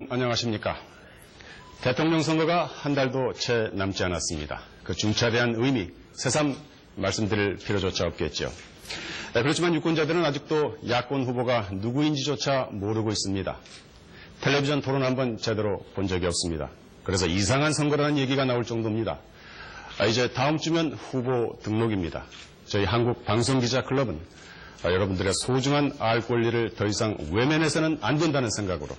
안녕하십니까. 대통령 선거가 한 달도 채 남지 않았습니다. 그 중차대한 의미, 새삼 말씀드릴 필요조차 없겠죠. 그렇지만 유권자들은 아직도 야권 후보가 누구인지조차 모르고 있습니다. 텔레비전 토론 한번 제대로 본 적이 없습니다. 그래서 이상한 선거라는 얘기가 나올 정도입니다. 이제 다음 주면 후보 등록입니다. 저희 한국방송기자클럽은 여러분들의 소중한 알 권리를 더 이상 외면해서는 안 된다는 생각으로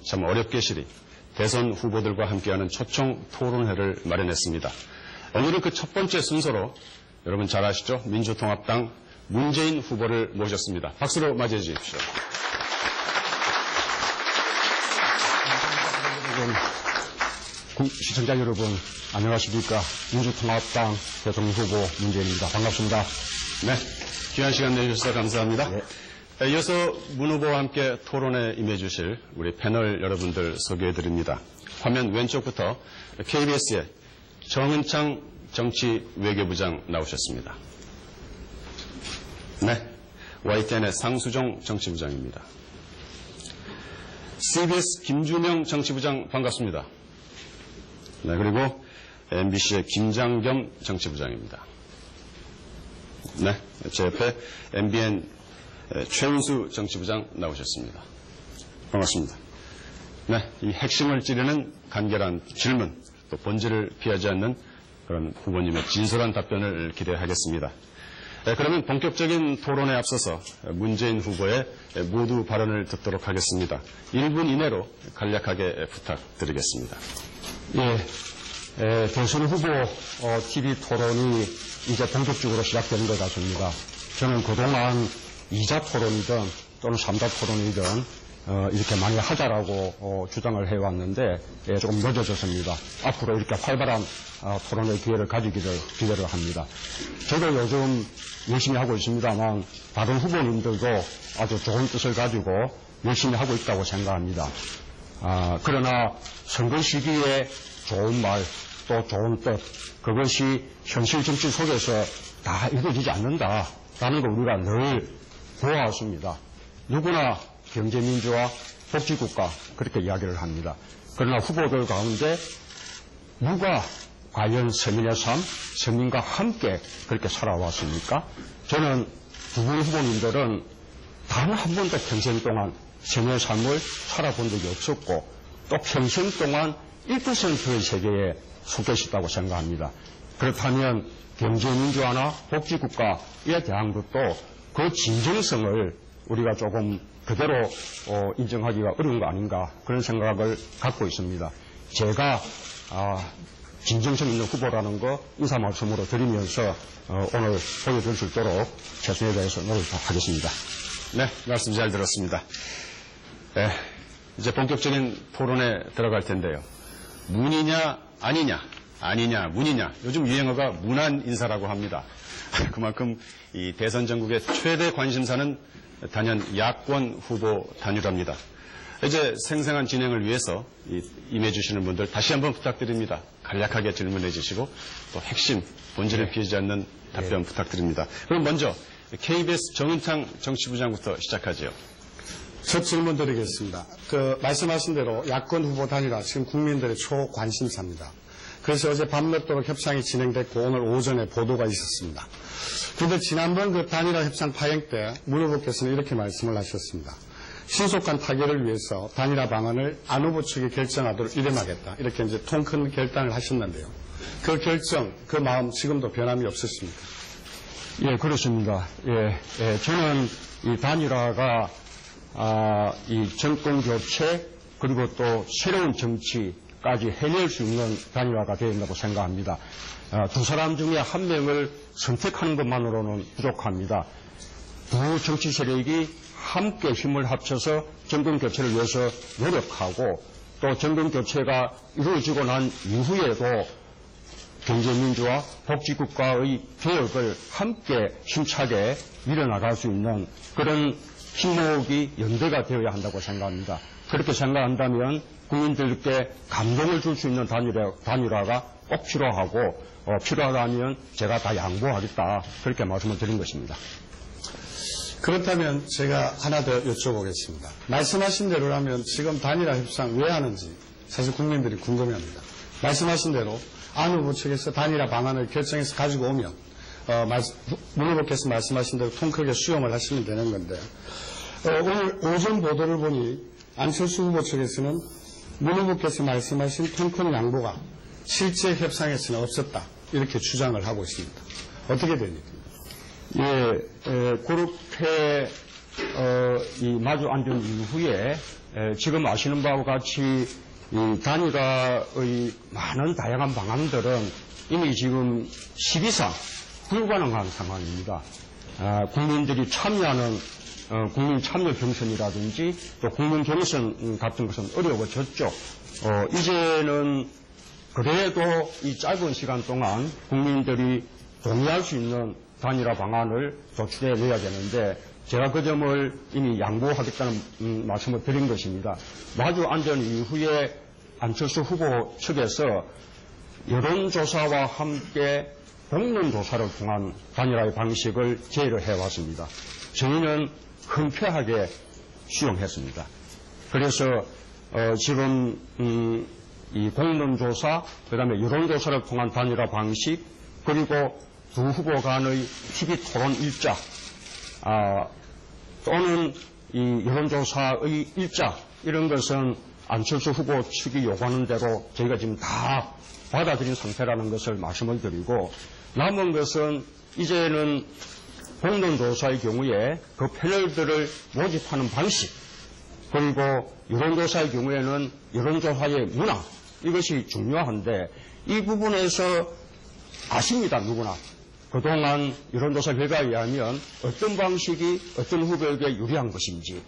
참 어렵게 시리 대선 후보들과 함께하는 초청 토론회를 마련했습니다. 오늘은 그 첫 번째 순서로 여러분 잘 아시죠? 민주통합당 문재인 후보를 모셨습니다. 박수로 맞이해 주십시오. 시청자 여러분 안녕하십니까. 민주통합당 대통령 후보 문재인입니다. 반갑습니다. 네, 귀한 시간 내주셔서 감사합니다. 네. 이어서 문 후보와 함께 토론에 임해 주실 우리 패널 여러분들 소개해 드립니다. 화면 왼쪽부터 KBS의 정은창 정치외교부장 나오셨습니다. 네, YTN의 상수정 정치부장입니다. CBS 김준영 정치부장 반갑습니다. 네, 그리고 MBC의 김장겸 정치부장입니다. 네, 제 옆에 MBN 최은수 정치부장 나오셨습니다. 반갑습니다. 네, 이 핵심을 찌르는 간결한 질문, 또 본질을 피하지 않는 그런 후보님의 진솔한 답변을 기대하겠습니다. 그러면 본격적인 토론에 앞서서 문재인 후보의 모두 발언을 듣도록 하겠습니다. 1분 이내로 간략하게 부탁드리겠습니다. 예, 대선 후보 TV 토론이 이제 본격적으로 시작되는 것 같습니다. 저는 그동안 2자 토론이든 또는 3자 토론이든 이렇게 많이 하자라고 주장을 해왔는데 조금 늦어졌습니다. 앞으로 이렇게 활발한 토론의 기회를 가지기를 기대를 합니다. 저도 요즘 열심히 하고 있습니다만 다른 후보님들도 아주 좋은 뜻을 가지고 열심히 하고 있다고 생각합니다. 그러나 선거 시기에 좋은 말, 또 좋은 뜻, 그것이 현실 정치 속에서 다 이루어지지 않는다라는 걸 우리가 늘 보아왔습니다. 누구나 경제민주화, 복지국가 그렇게 이야기를 합니다. 그러나 후보들 가운데 누가 과연 서민의 삶, 서민과 함께 그렇게 살아왔습니까? 저는 두 분 후보님들은 단 한 번도 평생 동안 서민의 삶을 살아본 적이 없었고 또 평생 동안 1%의 세계에 속해 있다고 생각합니다. 그렇다면 경제민주화나 복지국가에 대한 것도 그 진정성을 우리가 조금 그대로 인정하기가 어려운 거 아닌가 그런 생각을 갖고 있습니다. 제가 진정성 있는 후보라는 거 인사 말씀으로 드리면서 오늘 보여줄 수 있도록 최선에 다해서 노력하겠습니다. 네, 말씀 잘 들었습니다. 이제 본격적인 토론에 들어갈 텐데요. 문이냐 아니냐, 아니냐 문이냐. 요즘 유행어가 문안 인사라고 합니다. 그만큼 이 대선 전국의 최대 관심사는 단연 야권 후보 단일화입니다. 이제 생생한 진행을 위해서 임해 주시는 분들 다시 한번 부탁드립니다. 간략하게 질문해 주시고 또 핵심, 본질을 피하지 않는 답변 부탁드립니다. 그럼 먼저 KBS 정은창 정치부장부터 시작하죠. 첫 질문 드리겠습니다. 말씀하신 대로 야권 후보 단일화 지금 국민들의 초관심사입니다. 그래서 어제 밤늦도록 협상이 진행됐고 오늘 오전에 보도가 있었습니다. 그런데 지난번 그 단일화 협상 파행 때 문 후보께서는 이렇게 말씀을 하셨습니다. 신속한 타결을 위해서 단일화 방안을 안 후보 측이 결정하도록 일임하겠다. 이렇게 이제 통 큰 결단을 하셨는데요. 그 결정, 그 마음 지금도 변함이 없으십니까? 예, 그렇습니다. 저는 이 단일화가 이 정권 교체 그리고 또 새로운 정치까지 해낼 수 있는 단일화가 되어야 된다고 생각합니다. 두 사람 중에 한 명을 선택하는 것만으로는 부족합니다. 두 정치 세력이 함께 힘을 합쳐서 정권 교체를 위해서 노력하고 또 정권 교체가 이루어지고 난 이후에도 경제민주화, 복지국가의 개혁을 함께 힘차게 밀어나갈 수 있는 그런 힘모으기 연대가 되어야 한다고 생각합니다. 그렇게 생각한다면 국민들께 감동을 줄 수 있는 단일화가 꼭 필요하고 필요하다면 제가 다 양보하겠다 그렇게 말씀을 드린 것입니다. 그렇다면 제가 하나 더 여쭤보겠습니다. 말씀하신 대로라면 지금 단일화 협상 왜 하는지 사실 국민들이 궁금해합니다. 말씀하신 대로 안 후보 측에서 단일화 방안을 결정해서 가지고 오면 문 후보께서 말씀하신 대로 통 크게 수용을 하시면 되는 건데 오늘 오전 보도를 보니 안철수 후보 측에서는 문 후보께서 말씀하신 통 큰 양보가 실제 협상에서는 없었다 이렇게 주장을 하고 있습니다. 어떻게 됩니까? 그렇게 이 마주 앉은 이후에 지금 아시는 바와 같이 이 단일화의 많은 다양한 방안들은 이미 지금 시기상 불가능한 상황입니다. 국민들이 참여하는 국민 참여 경선이라든지 또 국민 경선 같은 것은 어려워졌죠. 이제는 그래도 이 짧은 시간 동안 국민들이 동의할 수 있는 단일화 방안을 도출해내야 되는데 제가 그 점을 이미 양보하겠다는 말씀을 드린 것입니다. 마주 앉은 이후에 안철수 후보 측에서 여론조사와 함께 공론조사를 통한 단일화의 방식을 제의를 해왔습니다. 저희는 흔쾌하게 수용했습니다. 그래서 지금 이 공론조사, 그다음에 여론조사를 통한 단일화 방식, 그리고 두 후보 간의 TV 토론 일자, 또는 이 여론조사의 일자, 이런 것은 안철수 후보 측이 요구하는 대로 저희가 지금 다 받아들인 상태라는 것을 말씀을 드리고, 남은 것은 이제는 공론조사의 경우에 그 패널들을 모집하는 방식, 그리고 여론조사의 경우에는 여론조사의 문화, 이것이 중요한데 이 부분에서 아십니다, 누구나. 그동안 여론조사 결과에 의하면 어떤 방식이 어떤 후보에게 유리한 것인지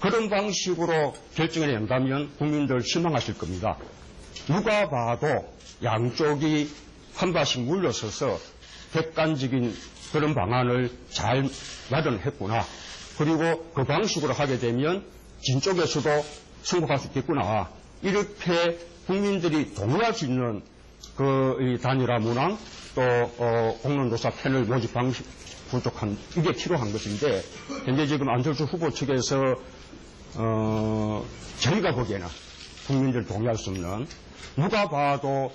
그런 방식으로 결정을 낸다면 국민들 실망하실 겁니다. 누가 봐도 양쪽이 한 발씩 물러서서 객관적인 그런 방안을 잘 마련했구나. 그리고 그 방식으로 하게 되면 진쪽에서도 승복할 수 있겠구나. 이렇게 국민들이 동의할 수 있는 이 단일화 문항 또 공론조사 패널 모집 방식 부족한 이게 필요한 것인데 현재 지금 안철수 후보 측에서 저희가 보기에는 국민들 동의할 수 없는 누가 봐도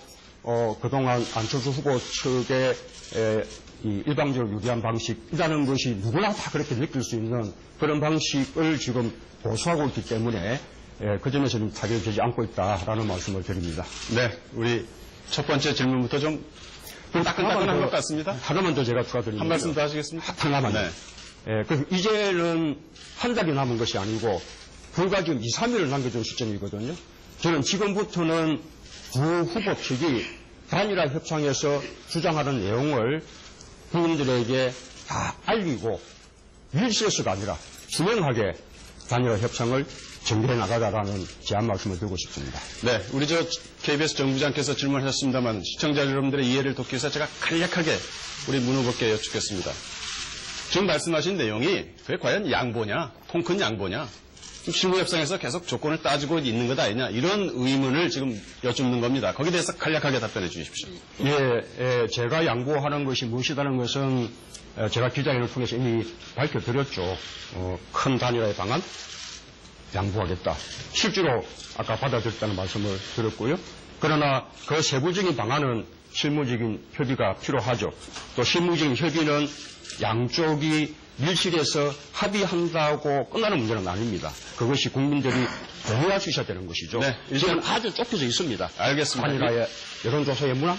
그동안 안철수 후보 측의 이 일방적으로 유리한 방식이라는 것이 누구나 다 그렇게 느낄 수 있는 그런 방식을 지금 고수하고 있기 때문에 그 점에서 좀 타결되지 않고 있다라는 말씀을 드립니다. 네, 우리 첫 번째 질문부터 좀 따끈따끈한 것 같습니다. 하나만 더 제가 추가드립니다. 한 말씀 더 하시겠습니까? 하나만요. 네. 그래서 이제는 한 달이 남은 것이 아니고 불과 지금 2, 3일을 남겨둔 시점이거든요. 저는 지금부터는 두 후보 측이 단일화 협상에서 주장하는 내용을 국민들에게 다 알리고 밀실에서가 아니라 투명하게 단일화 협상을 전개해 나가자라는 제안 말씀을 드리고 싶습니다. 네, 우리 KBS 정부장께서 질문하셨습니다만 시청자 여러분들의 이해를 돕기 위해서 제가 간략하게 우리 문 후보께 여쭙겠습니다. 지금 말씀하신 내용이 그게 과연 양보냐, 통 큰 양보냐, 실무 협상에서 계속 조건을 따지고 있는 것 아니냐 이런 의문을 지금 여쭙는 겁니다. 거기에 대해서 간략하게 답변해 주십시오. 제가 양보하는 것이 무엇이라는 것은 제가 기자회견을 통해서 이미 밝혀드렸죠. 큰 단일화의 방안 양보하겠다. 실제로 아까 받아들였다는 말씀을 드렸고요. 그러나 그 세부적인 방안은 실무적인 협의가 필요하죠. 또 실무적인 협의는 양쪽이 밀실에서 합의한다고 끝나는 문제는 아닙니다. 그것이 국민들이 동의할 수 있어야 되는 것이죠. 네, 지금 아주 좁혀져 있습니다. 알겠습니다. 단일화의 여론조사의 문화,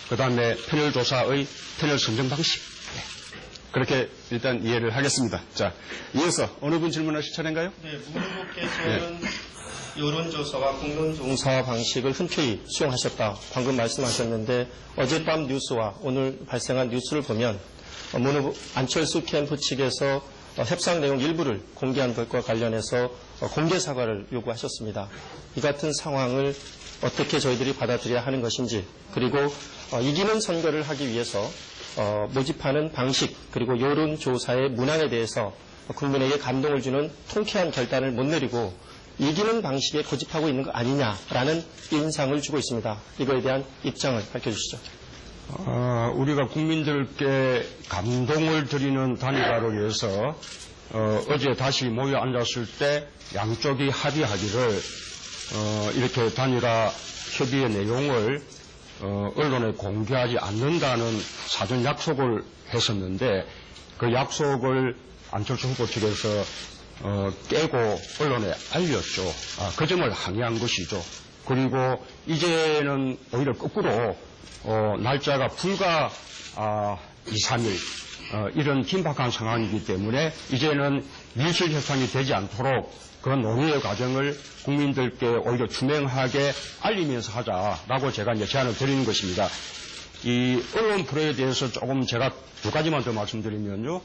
그 다음에 패널조사의 패널 선정 방식. 그렇게 일단 이해를 하겠습니다. 자, 이어서 어느 분 질문하실 차례인가요? 네, 문 후보께서는 여론조사와 공론조사 방식을 흔쾌히 수용하셨다. 방금 말씀하셨는데 어젯밤 뉴스와 오늘 발생한 뉴스를 보면 문 후보 안철수 캠프 측에서 협상 내용 일부를 공개한 것과 관련해서 공개 사과를 요구하셨습니다. 이 같은 상황을 어떻게 저희들이 받아들여야 하는 것인지, 그리고 이기는 선거를 하기 위해서 모집하는 방식, 그리고 여론조사의 문항에 대해서 국민에게 감동을 주는 통쾌한 결단을 못 내리고 이기는 방식에 고집하고 있는 거 아니냐라는 인상을 주고 있습니다. 이거에 대한 입장을 밝혀주시죠. 우리가 국민들께 감동을 드리는 단일화를 위해서 어제 다시 모여 앉았을 때 양쪽이 합의하기를 이렇게 단일화 협의의 내용을 언론에 공개하지 않는다는 사전 약속을 했었는데 그 약속을 안철수 후보 측에서 깨고 언론에 알렸죠. 그 점을 항의한 것이죠. 그리고 이제는 오히려 거꾸로 날짜가 불과 2, 3일 이런 긴박한 상황이기 때문에 이제는 밀실 협상이 되지 않도록 그런 논의의 과정을 국민들께 오히려 투명하게 알리면서 하자라고 제가 이제 제안을 드리는 것입니다. 이 언론 프로에 대해서 조금 제가 두 가지만 더 말씀드리면요.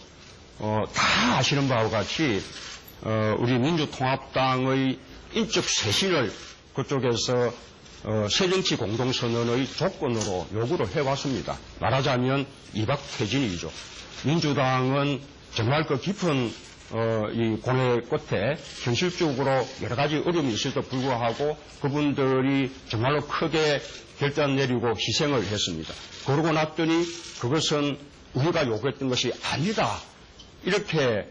다 아시는 바와 같이 우리 민주통합당의 인적 쇄신을 그쪽에서 새정치 공동선언의 조건으로 요구를 해왔습니다. 말하자면 이박퇴진이죠. 민주당은 정말 그 깊은 이 고뇌 끝에 현실적으로 여러 가지 어려움이 있을도 불구하고 그분들이 정말로 크게 결단 내리고 희생을 했습니다. 그러고 났더니 그것은 우리가 요구했던 것이 아니다. 이렇게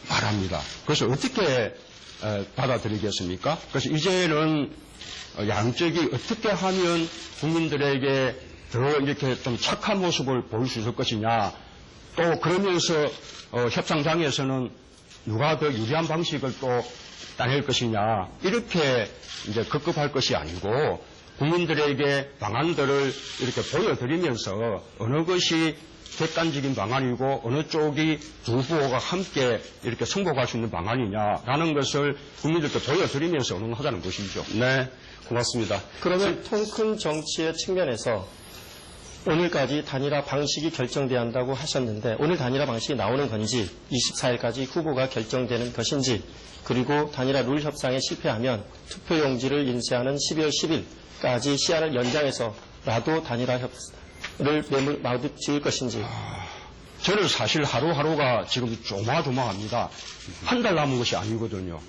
말합니다. 그래서 어떻게 받아들이겠습니까? 그래서 이제는 양쪽이 어떻게 하면 국민들에게 더 이렇게 좀 착한 모습을 보일 수 있을 것이냐. 또 그러면서 협상장에서는 누가 더 유리한 방식을 또 따낼 것이냐. 이렇게 이제 급급할 것이 아니고 국민들에게 방안들을 이렇게 보여드리면서 어느 것이 객관적인 방안이고 어느 쪽이 두 후보가 함께 이렇게 승복할 수 있는 방안이냐라는 것을 국민들께 보여드리면서 언론하자는 것이죠. 네, 고맙습니다. 그러면 통 큰 정치의 측면에서 오늘까지 단일화 방식이 결정돼야 한다고 하셨는데 오늘 단일화 방식이 나오는 건지 24일까지 후보가 결정되는 것인지 그리고 단일화 룰 협상에 실패하면 투표용지를 인쇄하는 12월 10일까지 시한을 연장해서라도 단일화 협상을 마무리 지을 것인지. 저는 사실 하루하루가 지금 조마조마합니다. 한 달 남은 것이 아니거든요.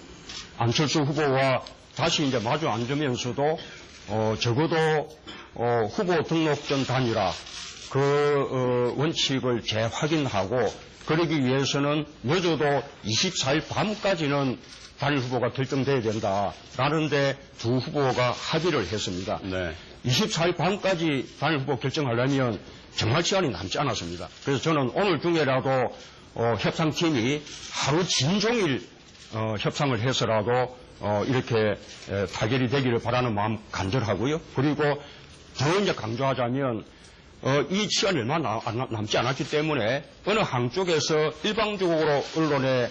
안철수 후보와 다시 이제 마주 앉으면서도 적어도 후보 등록 전 단일화 그 원칙을 재확인하고 그러기 위해서는 늦어도 24일 밤까지는 단일 후보가 결정돼야 된다라는데 두 후보가 합의를 했습니다. 네. 24일 밤까지 단일 후보 결정하려면 정말 시간이 남지 않았습니다. 그래서 저는 오늘 중에라도 협상팀이 하루 진종일 협상을 해서라도 이렇게 타결이 되기를 바라는 마음 간절하고요. 그리고 더 이제 강조하자면 이 시간이 얼마 남지 않았기 때문에 어느 한쪽에서 일방적으로 언론에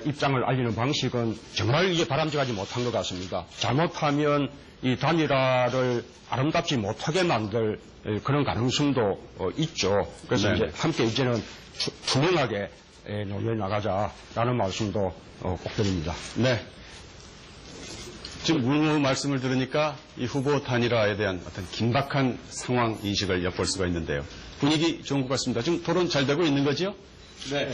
입장을 알리는 방식은 정말 이게 바람직하지 못한 것 같습니다. 잘못하면 이 단일화를 아름답지 못하게 만들 그런 가능성도 있죠. 그래서 네네. 이제 함께 이제는 투명하게 논의해 나가자라는 말씀도 꼭 드립니다. 네. 지금 문 말씀을 들으니까 이 후보 단일화에 대한 어떤 긴박한 상황 인식을 엿볼 수가 있는데요. 분위기 좋은 것 같습니다. 지금 토론 잘 되고 있는 거죠? 네.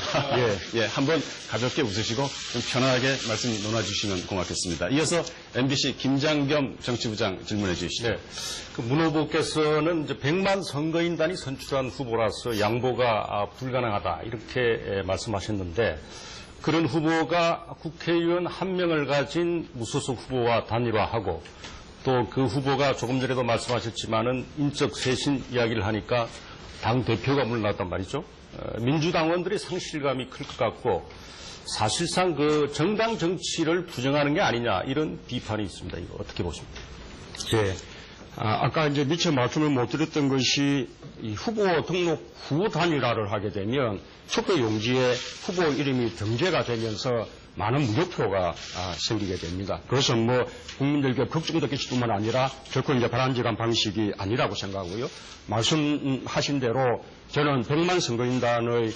예, 한번 가볍게 웃으시고 좀 편안하게 말씀 논해주시면 고맙겠습니다. 이어서 MBC 김장겸 정치부장 질문해 주시죠. 네. 그 문 후보께서는 이제 100만 선거인단이 선출한 후보라서 양보가 불가능하다 이렇게 말씀하셨는데 그런 후보가 국회의원 1명을 가진 무소속 후보와 단일화하고 또 그 후보가 조금 전에도 말씀하셨지만은 인적 쇄신 이야기를 하니까 당 대표가 물러났단 말이죠. 민주당원들이 상실감이 클 것 같고 사실상 그 정당 정치를 부정하는 게 아니냐 이런 비판이 있습니다. 이거 어떻게 보십니까? 예. 아까 이제 미처 말씀을 못 드렸던 것이 이 후보 등록 후 단일화를 하게 되면 투표 용지에 후보 이름이 등재가 되면서 많은 무효표가 생기게 됩니다. 그래서 뭐 국민들께 걱정도 끼칠 뿐만 아니라 결코 이제 바람직한 방식이 아니라고 생각하고요. 말씀하신 대로 저는 100만 선거인단의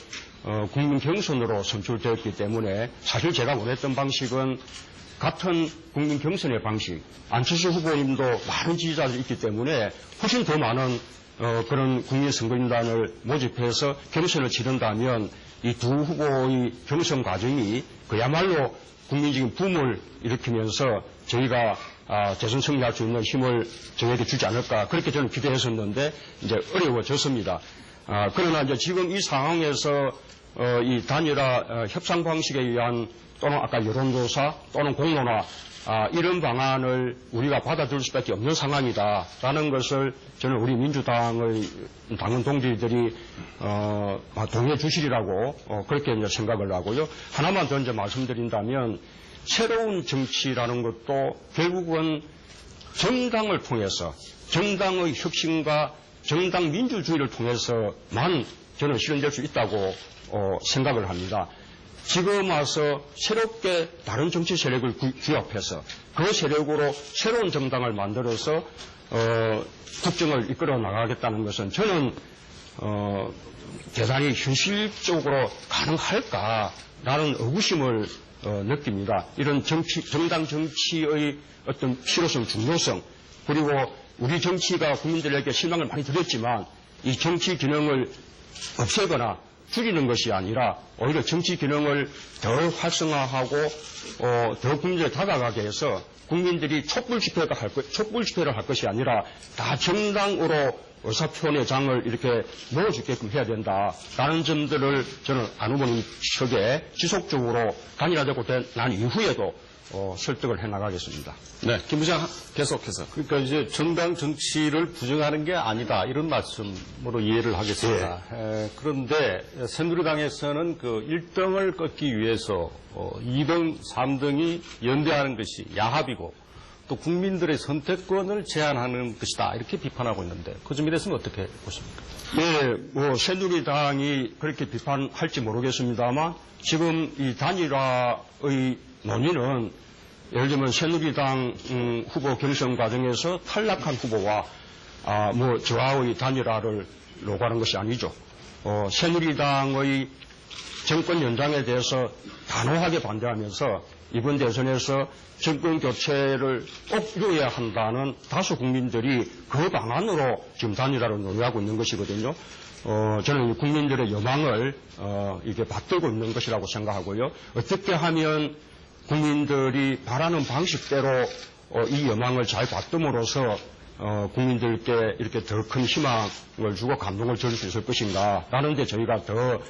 국민 경선으로 선출되었기 때문에 사실 제가 원했던 방식은 같은 국민 경선의 방식, 안철수 후보님도 많은 지지자들이 있기 때문에 훨씬 더 많은 그런 국민 선거인단을 모집해서 경선을 치른다면 이 두 후보의 경선 과정이 그야말로 국민적인 붐을 일으키면서 저희가 대선 승리할 수 있는 힘을 저에게 주지 않을까 그렇게 저는 기대했었는데 이제 어려워졌습니다. 그러나 이제 지금 이 상황에서 이 단일화 협상 방식에 의한 또는 아까 여론조사 또는 공론화 이런 방안을 우리가 받아들일 수밖에 없는 상황이다라는 것을 저는 우리 민주당의 당원 동지들이 동의해 주시리라고 그렇게 이제 생각을 하고요. 하나만 더 이제 말씀드린다면 새로운 정치라는 것도 결국은 정당을 통해서 정당의 혁신과 정당 민주주의를 통해서만 저는 실현될 수 있다고 생각을 합니다. 지금 와서 새롭게 다른 정치 세력을 규합해서 그 세력으로 새로운 정당을 만들어서 국정을 이끌어 나가겠다는 것은 저는 대단히 현실적으로 가능할까라는 의구심을 느낍니다. 이런 정당 정치의 어떤 필요성, 중요성, 그리고 우리 정치가 국민들에게 실망을 많이 드렸지만 이 정치 기능을 없애거나 줄이는 것이 아니라 오히려 정치 기능을 더 활성화하고 더 국민들에 다가가게 해서 국민들이 촛불 집회를 할 것이 아니라 다 정당으로 의사표현의 장을 이렇게 모을 수 있게끔 해야 된다라는 점들을 저는 안 후보님 측에 지속적으로 단일화되고 난 이후에도 설득을 해나가겠습니다. 네, 김 부장 계속해서. 그러니까 이제 정당 정치를 부정하는 게 아니다 이런 말씀으로 이해를 하겠습니다. 그런데 새누리당에서는 그 1등을 꺾기 위해서 2등, 3등이 연대하는 것이 야합이고 또 국민들의 선택권을 제한하는 것이다 이렇게 비판하고 있는데 그 점에 대해서는 어떻게 보십니까? 네, 새누리당이 그렇게 비판할지 모르겠습니다만 지금 이 단일화의 논의는 예를 들면 새누리당 후보 경선 과정에서 탈락한 후보와 저하의 단일화를 요구하는 것이 아니죠. 새누리당의 정권 연장에 대해서 단호하게 반대하면서 이번 대선에서 정권 교체를 꼭 이루어야 한다는 다수 국민들이 그 방안으로 지금 단일화를 논의하고 있는 것이거든요. 저는 국민들의 여망을 이게 받들고 있는 것이라고 생각하고요. 어떻게 하면 국민들이 바라는 방식대로 이 여망을 잘 받듬으로써 국민들께 이렇게 더 큰 희망을 주고 감동을 줄 수 있을 것인가 라는 데 저희가 더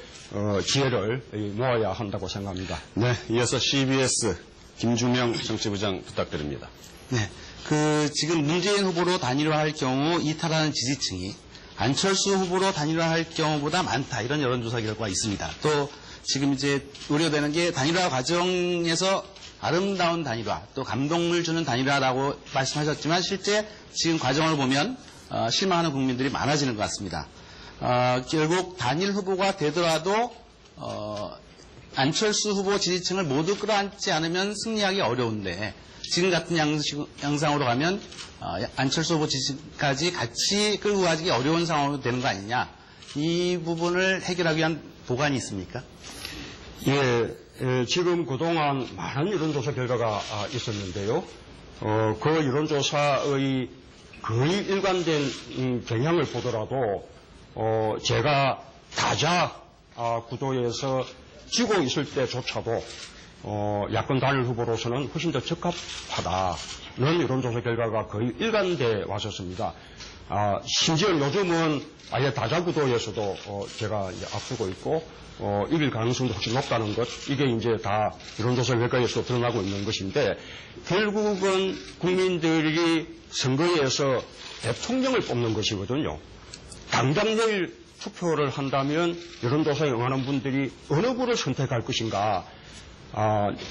지혜를 모아야 한다고 생각합니다. 네, 이어서 CBS 김주명 정치부장 부탁드립니다. 네, 지금 문재인 후보로 단일화할 경우 이탈하는 지지층이 안철수 후보로 단일화할 경우보다 많다 이런 여론조사 결과가 있습니다. 또 지금 이제 우려되는 게 단일화 과정에서 아름다운 단일화 또 감동을 주는 단일화라고 말씀하셨지만 실제 지금 과정을 보면 실망하는 국민들이 많아지는 것 같습니다. 결국 단일 후보가 되더라도 안철수 후보 지지층을 모두 끌어안지 않으면 승리하기 어려운데 지금 같은 양상으로 가면 안철수 후보 지지층까지 같이 끌고 가기 어려운 상황으로 되는 거 아니냐. 이 부분을 해결하기 위한 보관이 있습니까? 예, 지금 그동안 많은 여론조사 결과가 있었는데요. 그 여론조사의 거의 일관된 경향을 보더라도 제가 다자 구도에서 지고 있을 때조차도 야권 단일 후보로서는 훨씬 더 적합하다는 여론조사 결과가 거의 일관돼 왔었습니다. 심지어 요즘은 아예 다자 구도에서도 제가 이제 앞서고 있고 이길 가능성도 훨씬 높다는 것, 이게 이제 다 여론조사 결과에서 드러나고 있는 것인데, 결국은 국민들이 선거에서 대통령을 뽑는 것이거든요. 당장 내일 투표를 한다면 여론조사에 응하는 분들이 어느 분을 선택할 것인가,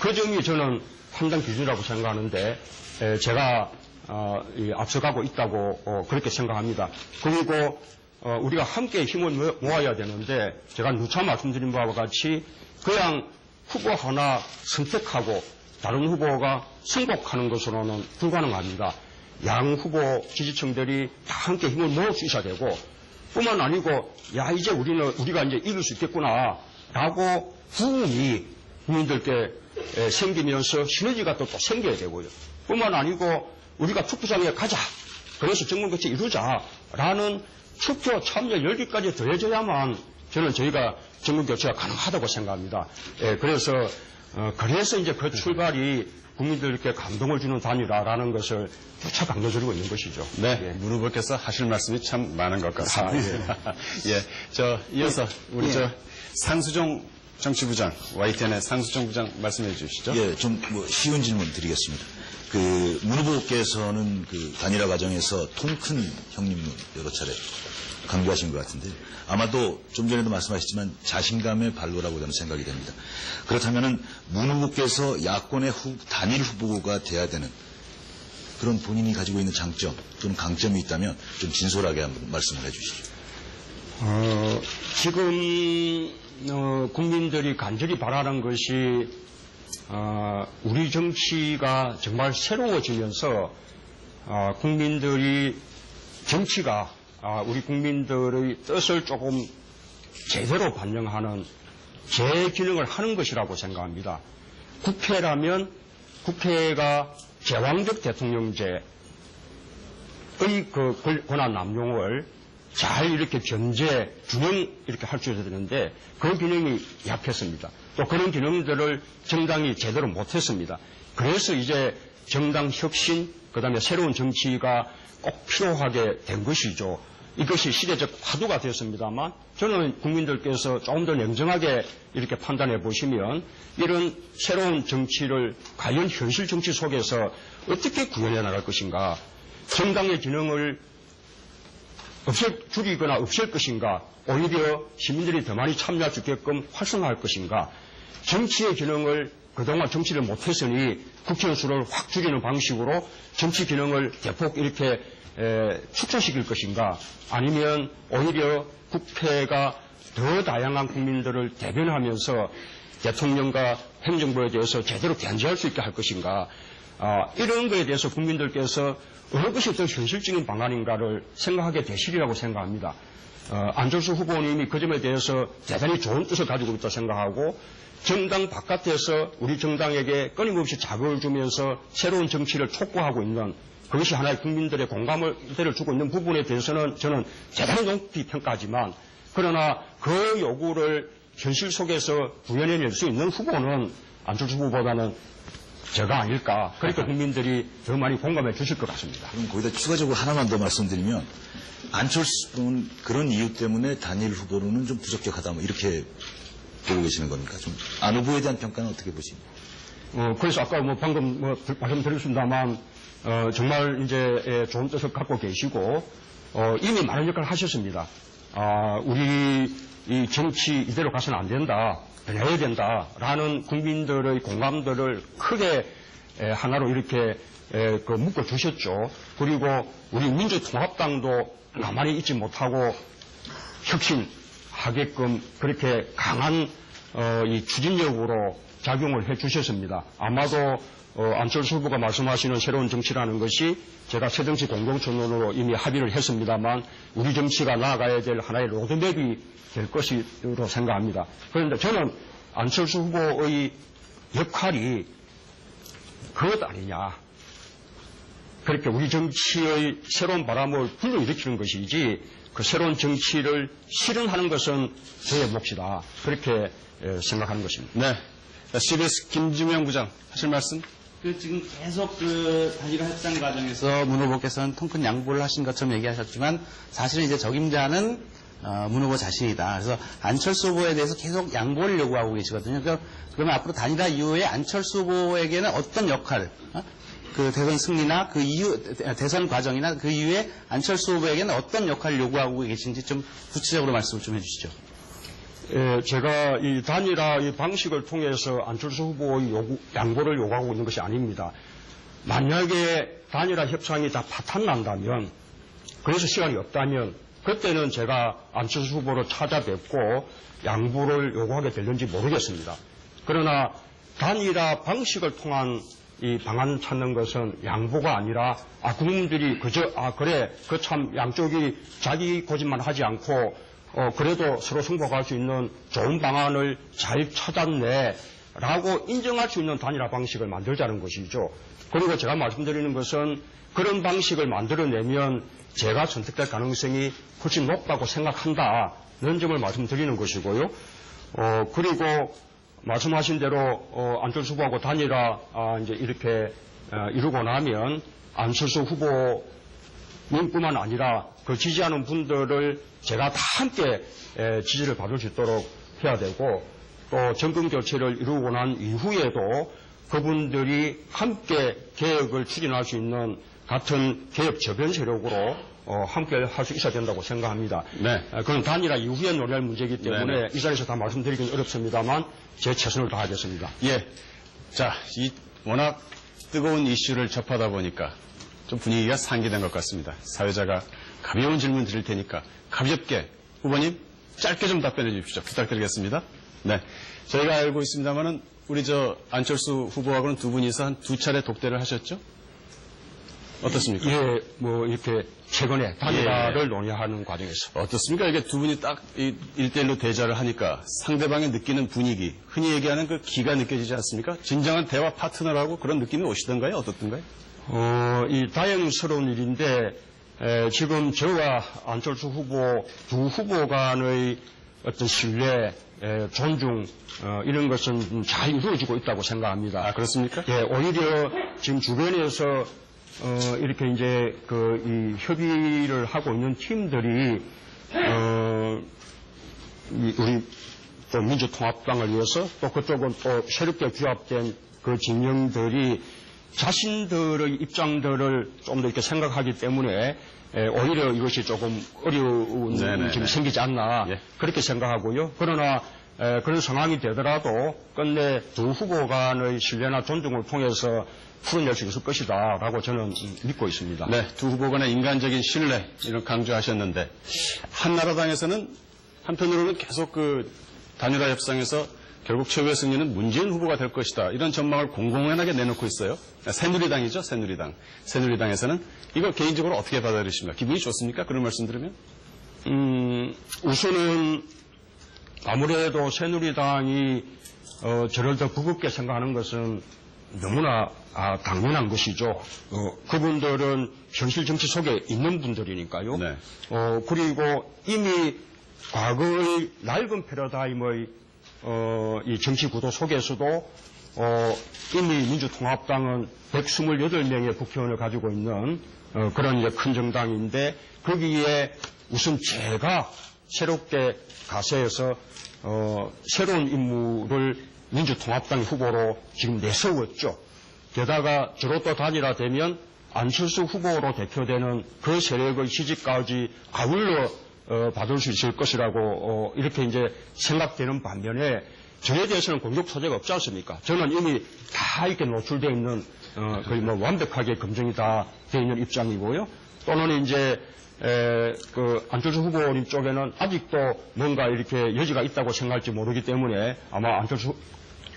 그 점이 저는 판단 기준이라고 생각하는데, 제가 앞서가고 있다고 그렇게 생각합니다. 그리고 우리가 함께 힘을 모아야 되는데 제가 누차 말씀드린 바와 같이 그냥 후보 하나 선택하고 다른 후보가 승복하는 것으로는 불가능합니다. 양 후보 지지층들이 다 함께 힘을 모을 수 있어야 되고 뿐만 아니고 이제 우리가 이제 이길 수 있겠구나 라고 부음이 국민들께 생기면서 시너지가 또 생겨야 되고요. 뿐만 아니고 우리가 투표장에 가자. 그래서 정권교체 이루자라는 투표 참여 열기까지 더해져야만 저는 저희가 정권교체가 가능하다고 생각합니다. 그래서 그래서 이제 그 출발이 국민들께 감동을 주는 단일화라는 것을 누차 강조드리고 있는 것이죠. 네, 문 후보께서 하실 말씀이 참 많은 것 같습니다. 예, 이어서 우리 상수종 정치부장, YTN의 상수종 부장 말씀해 주시죠. 예, 좀 쉬운 질문 드리겠습니다. 문 후보께서는 단일화 과정에서 통 큰 형님을 여러 차례 강조하신 것 같은데 아마도 좀 전에도 말씀하셨지만 자신감의 발로라고 저는 생각이 됩니다. 그렇다면은 문 후보께서 야권의 단일 후보가 돼야 되는 그런 본인이 가지고 있는 장점 또는 강점이 있다면 좀 진솔하게 한번 말씀을 해주시죠. 지금 국민들이 간절히 바라는 것이 우리 정치가 정말 새로워지면서 국민들이 정치가 우리 국민들의 뜻을 조금 제대로 반영하는 재기능을 하는 것이라고 생각합니다. 국회라면 국회가 제왕적 대통령제의 그 권한 남용을 잘 이렇게 견제, 균형 이렇게 할 수 있어야 되는데 그 균형이 약했습니다. 또 그런 기능들을 정당이 제대로 못했습니다. 그래서 이제 정당 혁신, 그다음에 새로운 정치가 꼭 필요하게 된 것이죠. 이것이 시대적 화두가 되었습니다만 저는 국민들께서 조금 더 냉정하게 이렇게 판단해 보시면 이런 새로운 정치를 과연 현실 정치 속에서 어떻게 구현해 나갈 것인가, 정당의 기능을 줄이거나 없앨 것인가, 오히려 시민들이 더 많이 참여할 수 있게끔 활성화할 것인가, 정치의 기능을 그동안 정치를 못했으니 국회의원 수를 확 줄이는 방식으로 정치 기능을 대폭 이렇게 축소시킬 것인가, 아니면 오히려 국회가 더 다양한 국민들을 대변하면서 대통령과 행정부에 대해서 제대로 견제할 수 있게 할 것인가, 이런 것에 대해서 국민들께서 어느 것이 더 현실적인 방안인가를 생각하게 되시리라고 생각합니다. 안철수 후보님이 그 점에 대해서 대단히 좋은 뜻을 가지고 있다고 생각하고 정당 바깥에서 우리 정당에게 끊임없이 자극을 주면서 새로운 정치를 촉구하고 있는 그것이 하나의 국민들의 공감을 주고 있는 부분에 대해서는 저는 대단히 높이 평가하지만 그러나 그 요구를 현실 속에서 구현해낼 수 있는 후보는 안철수 후보보다는 제가 아닐까. 그러니까 국민들이 더 많이 공감해 주실 것 같습니다. 그럼 거기다 추가적으로 하나만 더 말씀드리면 안철수는 그런 이유 때문에 단일 후보로는 좀 부적격하다 이렇게 보고 계시는 겁니까? 좀 안 후보에 대한 평가는 어떻게 보십니까? 그래서 아까 방금 말씀드렸습니다만 정말 이제 좋은 뜻을 갖고 계시고 이미 많은 역할을 하셨습니다. 우리 이 정치 이대로 가서는 안 된다, 변해야 된다라는 국민들의 공감들을 크게 하나로 이렇게 묶어 주셨죠. 그리고 우리 민주통합당도 가만히 있지 못하고 혁신하게끔 그렇게 강한 이 추진력으로 작용을 해 주셨습니다. 아마도 안철수 후보가 말씀하시는 새로운 정치라는 것이 제가 새정치 공동선언으로 이미 합의를 했습니다만 우리 정치가 나아가야 될 하나의 로드맵이 될 것으로 생각합니다. 그런데 저는 안철수 후보의 역할이 그것 아니냐. 그렇게 우리 정치의 새로운 바람을 불러일으키는 것이지 그 새로운 정치를 실현하는 것은 저의 몫이다. 그렇게 생각하는 것입니다. 네. CBS 김주명 부장 하실 말씀? 지금 계속 단일화 협상 과정에서 문 후보께서는 통큰 양보를 하신 것처럼 얘기하셨지만 사실은 이제 적임자는 문 후보 자신이다. 그래서 안철수 후보에 대해서 계속 양보를 요구하고 계시거든요. 그러면 앞으로 단일화 이후에 안철수 후보에게는 어떤 역할, 그 대선 승리나 그 이후 대선 과정이나 그 이후에 안철수 후보에게는 어떤 역할을 요구하고 계신지 좀 구체적으로 말씀을 좀 해주시죠. 제가 이 단일화 이 방식을 통해서 안철수 후보의 양보를 요구하고 있는 것이 아닙니다. 만약에 단일화 협상이 다 파탄난다면, 그래서 시간이 없다면 그때는 제가 안철수 후보를 찾아뵙고 양보를 요구하게 될는지 모르겠습니다. 그러나 단일화 방식을 통한 이 방안 찾는 것은 양보가 아니라 국민들이 그래 그 참 양쪽이 자기 고집만 하지 않고 그래도 서로 승복할 수 있는 좋은 방안을 잘 찾았네 라고 인정할 수 있는 단일화 방식을 만들자는 것이죠. 그리고 제가 말씀드리는 것은 그런 방식을 만들어내면 제가 선택될 가능성이 훨씬 높다고 생각한다는 점을 말씀드리는 것이고요. 그리고 말씀하신 대로 안철수 후보하고 단일화 이제 이렇게 이루고 나면 안철수 후보뿐만 아니라 그 지지하는 분들을 제가 다 함께 지지를 받을 수 있도록 해야 되고 또 정권 교체를 이루고 난 이후에도 그분들이 함께 개혁을 추진할 수 있는 같은 개혁 저변 세력으로 함께 할 수 있어야 된다고 생각합니다. 네. 그건 단일화 이후에 논의할 문제이기 때문에 네네. 이 자리에서 다 말씀드리기는 어렵습니다만 제 최선을 다하겠습니다. 예. 자, 이 워낙 뜨거운 이슈를 접하다 보니까 좀 분위기가 상기된 것 같습니다. 사회자가 가벼운 질문 드릴 테니까 가볍게 후보님 짧게 좀 답변해 주십시오. 부탁드리겠습니다. 네. 저희가 알고 있습니다만은 우리 안철수 후보하고는 두 분이서 한 2차례 독대를 하셨죠? 어떻습니까? 예, 뭐 이렇게 최근에 단일화를 논의하는 과정에서 어떻습니까? 이게 두 분이 딱 1대1로 대자를 하니까 상대방이 느끼는 분위기, 흔히 얘기하는 그 기가 느껴지지 않습니까? 진정한 대화 파트너라고 그런 느낌이 오시던가요? 어떻던가요? 이 다행스러운 일인데 지금 저와 안철수 후보 두 후보 간의 어떤 신뢰, 존중 이런 것은 잘 이루어지고 있다고 생각합니다. 아, 그렇습니까? 예, 오히려 지금 주변에서 이렇게 이제 이 협의를 하고 있는 팀들이 우리 또 민주통합당을 위해서 또 그쪽은 또 새롭게 규합된 그 진영들이 자신들의 입장들을 좀 더 이렇게 생각하기 때문에 오히려 이것이 조금 어려운 점이 생기지 않나 예. 그렇게 생각하고요. 그러나 그런 상황이 되더라도 끝내 두 후보 간의 신뢰나 존중을 통해서 풀어낼 수 있을 것이다라고 저는 믿고 있습니다. 네, 두 후보 간의 인간적인 신뢰 이런 강조하셨는데 한나라당에서는 한편으로는 계속 그 단일화 협상에서 결국 최후의 승리는 문재인 후보가 될 것이다. 이런 전망을 공공연하게 내놓고 있어요. 새누리당이죠, 새누리당. 새누리당에서는 이거 개인적으로 어떻게 받아들이십니까? 기분이 좋습니까? 그런 말씀 들으면? 우선은 아무래도 새누리당이 저를 더 부겁게 생각하는 것은 너무나 당연한 것이죠. 그분들은 현실 정치 속에 있는 분들이니까요. 네. 그리고 이미 과거의 낡은 패러다임의 이 정치 구도 속에서도 이미 민주통합당은 128명의 국회의원을 가지고 있는 그런 이제 큰 정당인데 거기에 우선 제가 새롭게 가세해서 새로운 인물을 민주통합당 후보로 지금 내세웠죠. 게다가 저로 또 단일화되면 안철수 후보로 대표되는 그 세력의 지지까지 아울러 받을 수 있을 것이라고 이렇게 이제 생각되는 반면에 저에 대해서는 공격 소재가 없지 않습니까? 저는 이미 다 이렇게 노출되어 있는 거의 뭐 완벽하게 검증이 다 되어 있는 입장이고요. 또는 이제 그 안철수 후보님 쪽에는 아직도 뭔가 이렇게 여지가 있다고 생각할지 모르기 때문에 아마 안철수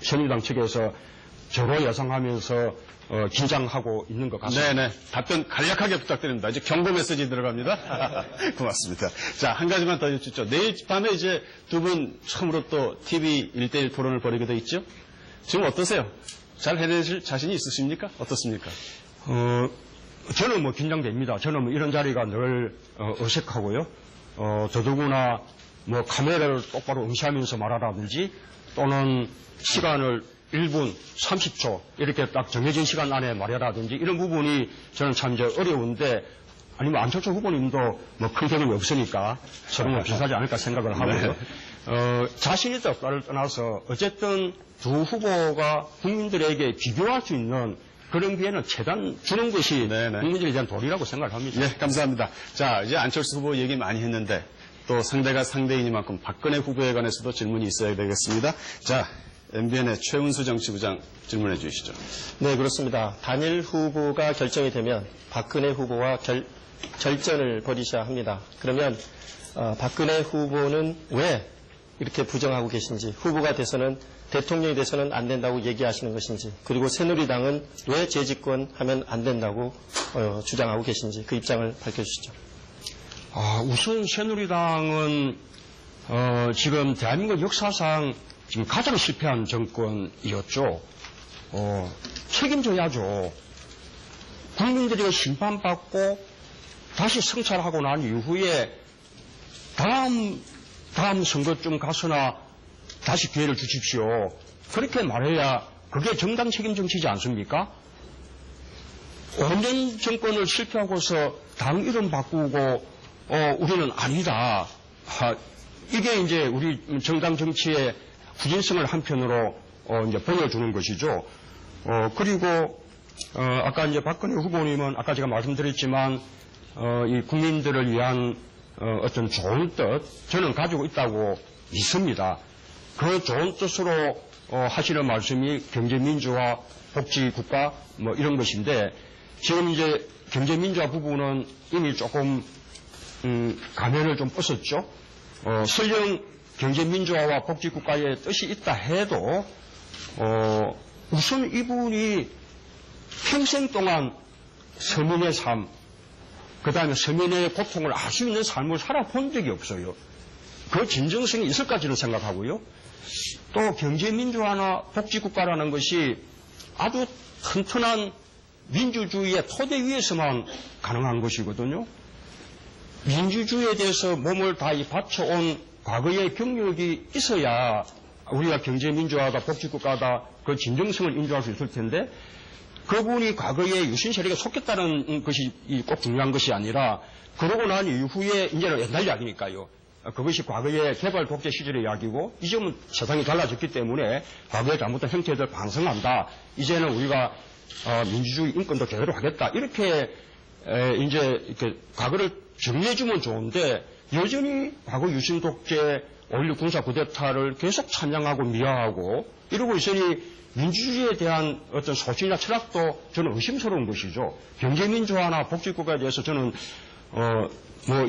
새누리당 측에서 저로 예상하면서 긴장하고 있는 것 같습니다. 네네. 답변 간략하게 부탁드립니다. 이제 경고 메시지 들어갑니다. 고맙습니다. 자, 한 가지만 더 여쭙죠. 내일 밤에 이제 두 분 처음으로 또 TV 1대1 토론을 벌이게 돼 있죠? 지금 어떠세요? 잘 해내실 자신이 있으십니까? 어떻습니까? 저는 뭐 긴장됩니다. 저는 뭐 이런 자리가 늘 어색하고요. 더더구나 뭐 카메라를 똑바로 응시하면서 말하라든지 또는 시간을 1분 30초 이렇게 딱 정해진 시간 안에 말하라든지 이런 부분이 저는 참 이제 어려운데 아니면 안철수 후보님도 뭐 큰 경험이 없으니까 서로 비슷하지 않을까 생각을 하고요. 자신 있다 없다를 떠나서 어쨌든 두 후보가 국민들에게 비교할 수 있는 그런 기회는 최대한 주는 것이 국민들에 대한 도리라고 생각을 합니다. 네, 감사합니다. 자, 이제 안철수 후보 얘기 많이 했는데 또 상대가 상대이니만큼 박근혜 후보에 관해서도 질문이 있어야 되겠습니다. 자, MBN의 최은수 정치부장 질문해 주시죠. 네, 그렇습니다. 단일 후보가 결정이 되면 박근혜 후보와 결전을 벌이셔야 합니다. 그러면 박근혜 후보는 왜 이렇게 부정하고 계신지, 후보가 돼서는 대통령이 돼서는 안 된다고 얘기하시는 것인지, 그리고 새누리당은 왜 재집권하면 안 된다고 주장하고 계신지 그 입장을 밝혀주시죠. 우선 새누리당은 지금 대한민국 역사상 지금 가장 실패한 정권이었죠. 책임져야죠. 국민들이 심판받고 다시 성찰하고 난 이후에 다음 선거쯤 가서나 다시 기회를 주십시오. 그렇게 말해야 그게 정당 책임 정치지 않습니까? 5년 정권을 실패하고서 당 이름 바꾸고 우리는 아니다. 이게 이제 우리 정당 정치의 후진성을 한편으로 이제 보여주는 것이죠. 그리고 아까 이제 박근혜 후보님은 아까 제가 말씀드렸지만 이 국민들을 위한 어떤 좋은 뜻 저는 가지고 있다고 믿습니다. 그 좋은 뜻으로 하시는 말씀이 경제민주화, 복지국가 뭐 이런 것인데 지금 이제 경제민주화 부분은 이미 조금 가면을 좀 벗었죠. 설령 경제민주화와 복지국가의 뜻이 있다 해도 우선 이분이 평생 동안 서민의 삶, 그 다음에 서민의 고통을 알 수 있는 삶을 살아본 적이 없어요. 그 진정성이 있을까 저는 생각하고요. 또 경제민주화나 복지국가라는 것이 아주 튼튼한 민주주의의 토대 위에서만 가능한 것이거든요. 민주주의에 대해서 몸을 다 바쳐온 과거의 경력이 있어야 우리가 경제민주화다 복지국가다 그 진정성을 인정할 수 있을 텐데 그분이 과거에 유신 세력에 속했다는 것이 꼭 중요한 것이 아니라 그러고 난 이후에 이제는 옛날 이야기니까요. 그것이 과거의 개발 독재 시절의 이야기고 이제는 세상이 달라졌기 때문에 과거의 잘못된 형태들 반성한다. 이제는 우리가 민주주의 인권도 제대로 하겠다. 이렇게 이제 이렇게 과거를 정리해주면 좋은데 여전히 과거 유신 독재 5.16 군사 쿠데타를 계속 찬양하고 미화하고 이러고 있으니 민주주의에 대한 어떤 소신이나 철학도 저는 의심스러운 것이죠. 경제민주화나 복지국가에 대해서 저는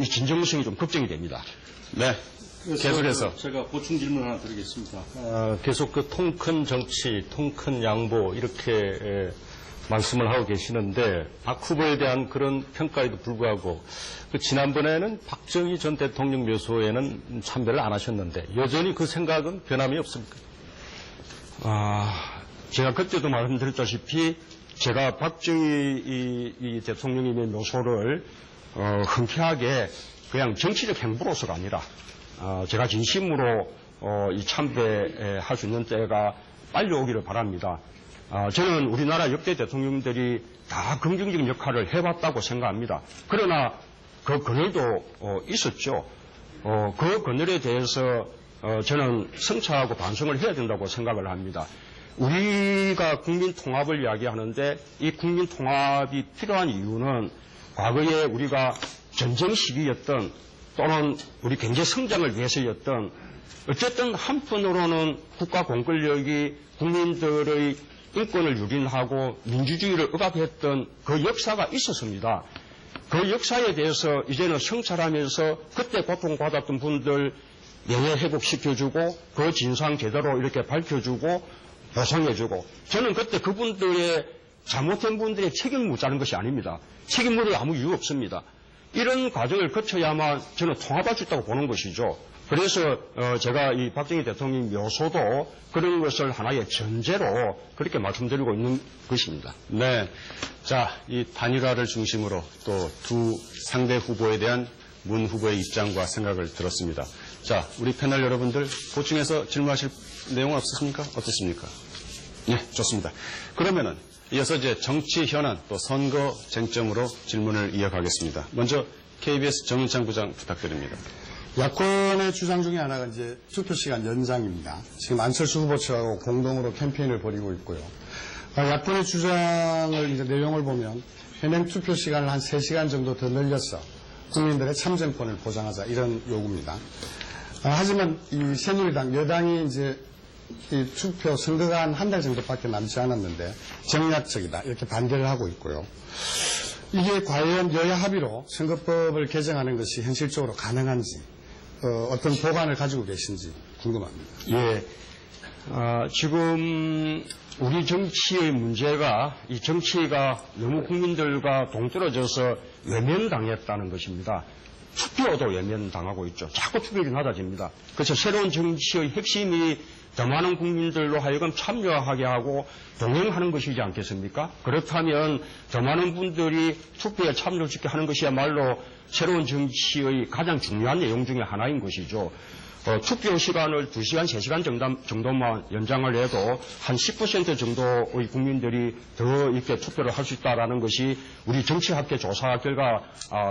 이 진정성이 좀 걱정이 됩니다. 네. 계속해서 제가 보충 질문 하나 드리겠습니다. 계속 그 통 큰 정치, 통 큰 양보 이렇게 말씀을 하고 계시는데 박 후보에 대한 그런 평가에도 불구하고 지난번에는 박정희 전 대통령 묘소에는 참배를 안 하셨는데 여전히 그 생각은 변함이 없습니까? 제가 그때도 말씀드렸다시피 제가 박정희 이 대통령님의 묘소를 흔쾌하게 그냥 정치적 행보로서가 아니라 제가 진심으로 이 참배할 수 있는 때가 빨리 오기를 바랍니다. 저는 우리나라 역대 대통령들이 다 긍정적인 역할을 해왔다고 생각합니다. 그러나 그 그늘도 있었죠. 그 그늘에 대해서 저는 성찰하고 반성을 해야 된다고 생각을 합니다. 우리가 국민 통합을 이야기하는데 이 국민 통합이 필요한 이유는 과거에 우리가 전쟁 시기였던 또는 우리 경제 성장을 위해서였던 어쨌든 한편으로는 국가 공권력이 국민들의 인권을 유린하고 민주주의를 억압했던 그 역사가 있었습니다. 그 역사에 대해서 이제는 성찰하면서 그때 고통받았던 분들 명예 회복시켜주고 그 진상 제대로 이렇게 밝혀주고 보상해주고 저는 그때 그분들의 잘못한 분들의 책임을 묻자는 것이 아닙니다. 책임 물을 아무 이유 없습니다. 이런 과정을 거쳐야만 저는 통합할 수 있다고 보는 것이죠. 그래서 제가 이 박정희 대통령 묘소도 그런 것을 하나의 전제로 그렇게 말씀드리고 있는 것입니다. 네. 자, 이 단일화를 중심으로 또 두 상대 후보에 대한 문 후보의 입장과 생각을 들었습니다. 자, 우리 패널 여러분들 보충해서 질문하실 내용 없으십니까? 어떻습니까? 네, 좋습니다. 그러면은 이어서 이제 정치 현안 또 선거 쟁점으로 질문을 이어가겠습니다. 먼저 KBS 정은창 부장 부탁드립니다. 야권의 주장 중에 하나가 이제 투표 시간 연장입니다. 지금 안철수 후보 측하고 공동으로 캠페인을 벌이고 있고요. 야권의 주장을 이제 내용을 보면 현행 투표 시간을 한 3시간 정도 더 늘려서 국민들의 참정권을 보장하자 이런 요구입니다. 하지만 이 새누리당 여당이 이제 이 투표 선거가 한 달 정도밖에 남지 않았는데 정략적이다 이렇게 반대를 하고 있고요. 이게 과연 여야 합의로 선거법을 개정하는 것이 현실적으로 가능한지 어떤 보관을 가지고 계신지 궁금합니다. 예, 지금 우리 정치의 문제가 이 정치가 너무 국민들과 동떨어져서 외면당했다는 것입니다. 투표도 외면당하고 있죠. 자꾸 투표율이 낮아집니다. 그래서 새로운 정치의 핵심이 더 많은 국민들로 하여금 참여하게 하고 동행하는 것이지 않겠습니까? 그렇다면 더 많은 분들이 투표에 참여할 수 있게 하는 것이야말로 새로운 정치의 가장 중요한 내용 중에 하나인 것이죠. 투표 시간을 2시간, 3시간 정도만 연장을 해도 한 10% 정도의 국민들이 더 이렇게 투표를 할 수 있다는 것이 우리 정치학계 조사 결과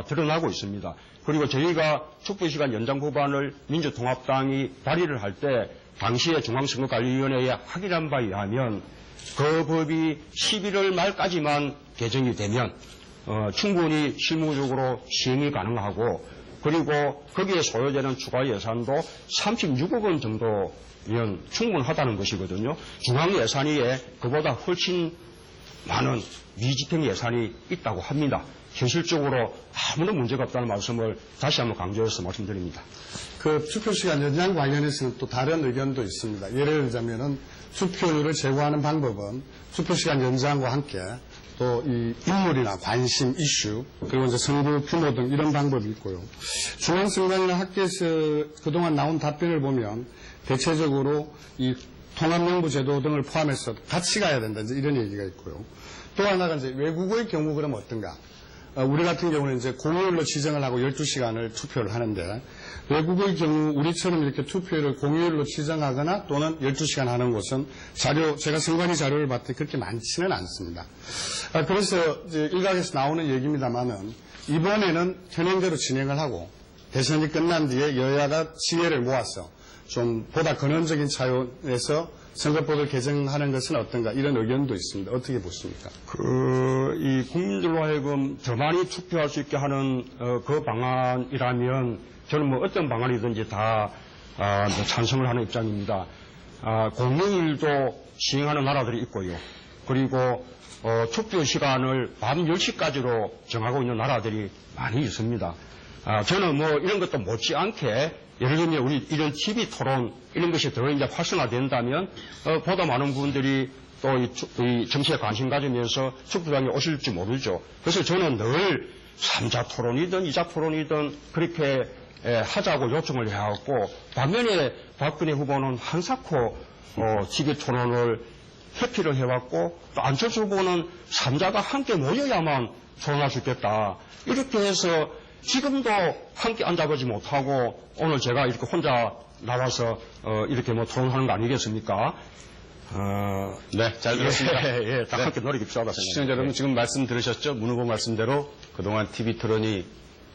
드러나고 있습니다. 그리고 저희가 투표 시간 연장 법안을 민주통합당이 발의를 할 때 당시에 중앙선거관리위원회에 확인한 바에 의하면 그 법이 11월 말까지만 개정이 되면 충분히 실무적으로 시행이 가능하고 그리고 거기에 소요되는 추가 예산도 36억 원 정도면 충분하다는 것이거든요. 중앙 예산이 그보다 훨씬 많은 미지정 예산이 있다고 합니다. 현실적으로 아무런 문제가 없다는 말씀을 다시 한번 강조해서 말씀드립니다. 그 투표시간 연장 관련해서는 또 다른 의견도 있습니다. 예를 들자면은 투표율을 제고하는 방법은 투표시간 연장과 함께 또 이 인물이나 관심, 이슈, 그리고 이제 선거 규모 등 이런 방법이 있고요. 중앙선관위나 학계에서 그동안 나온 답변을 보면 대체적으로 이 통합명부제도 등을 포함해서 같이 가야 된다. 이제 이런 얘기가 있고요. 또 하나가 이제 외국어의 경우 그럼 어떤가? 우리 같은 경우는 이제 공휴일로 지정을 하고 12시간을 투표를 하는데 외국의 경우 우리처럼 이렇게 투표를 공휴일로 지정하거나 또는 12시간 하는 곳은 제가 선관위 자료를 봤더니 그렇게 많지는 않습니다. 그래서 이제 일각에서 나오는 얘기입니다만은 이번에는 현행대로 진행을 하고 대선이 끝난 뒤에 여야가 지혜를 모아서 좀 보다 근원적인 차원에서 선거법을 개정하는 것은 어떤가 이런 의견도 있습니다. 어떻게 보십니까? 이 국민들로 하여금 더 많이 투표할 수 있게 하는 그 방안이라면 저는 뭐 어떤 방안이든지 다 찬성을 하는 입장입니다. 공휴일도 시행하는 나라들이 있고요. 그리고 투표 시간을 밤 10시까지로 정하고 있는 나라들이 많이 있습니다. 저는 뭐 이런 것도 못지않게 예를 들면 우리 이런 TV 토론 이런 것이 더 이제 활성화된다면 보다 많은 분들이 또 이 정치에 관심 가지면서 투표장에 오실지 모르죠. 그래서 저는 늘 3자 토론이든 2자 토론이든 그렇게 하자고 요청을 해왔고 반면에 박근혜 후보는 한사코 TV 토론을 회피를 해왔고 또 안철수 후보는 3자가 함께 모여야만 토론할 수 있겠다. 이렇게 해서 지금도 함께 앉아보지 못하고 오늘 제가 이렇게 혼자 나와서 이렇게 뭐 토론하는 거 아니겠습니까? 네, 잘 들었습니다. 예, 다 함께 노력합시다. 시청자 여러분 지금 말씀 들으셨죠? 문 후보 말씀대로 그동안 TV 토론이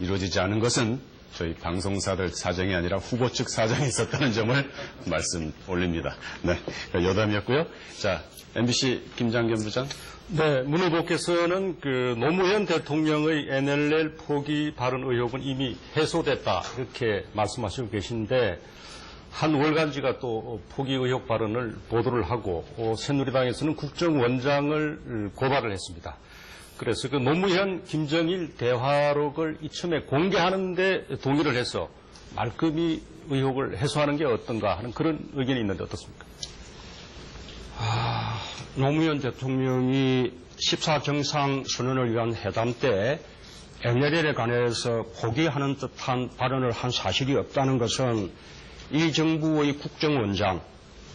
이루어지지 않은 것은 저희 방송사들 사정이 아니라 후보 측 사정이 있었다는 점을 말씀 올립니다. 네, 여담이었고요. 자, MBC 김장겸 부장. 네, 문 후보께서는 그 노무현 대통령의 NLL 포기 발언 의혹은 이미 해소됐다 이렇게 말씀하시고 계신데 한 월간지가 또 포기 의혹 발언을 보도를 하고 새누리당에서는 국정원장을 고발을 했습니다. 그래서 그 노무현 김정일 대화록을 이참에 공개하는 데 동의를 해서 말끔히 의혹을 해소하는 게 어떤가 하는 그런 의견이 있는데 어떻습니까? 노무현 대통령이 14정상선언을 위한 회담 때 NLL에 관해서 포기하는 듯한 발언을 한 사실이 없다는 것은 이 정부의 국정원장,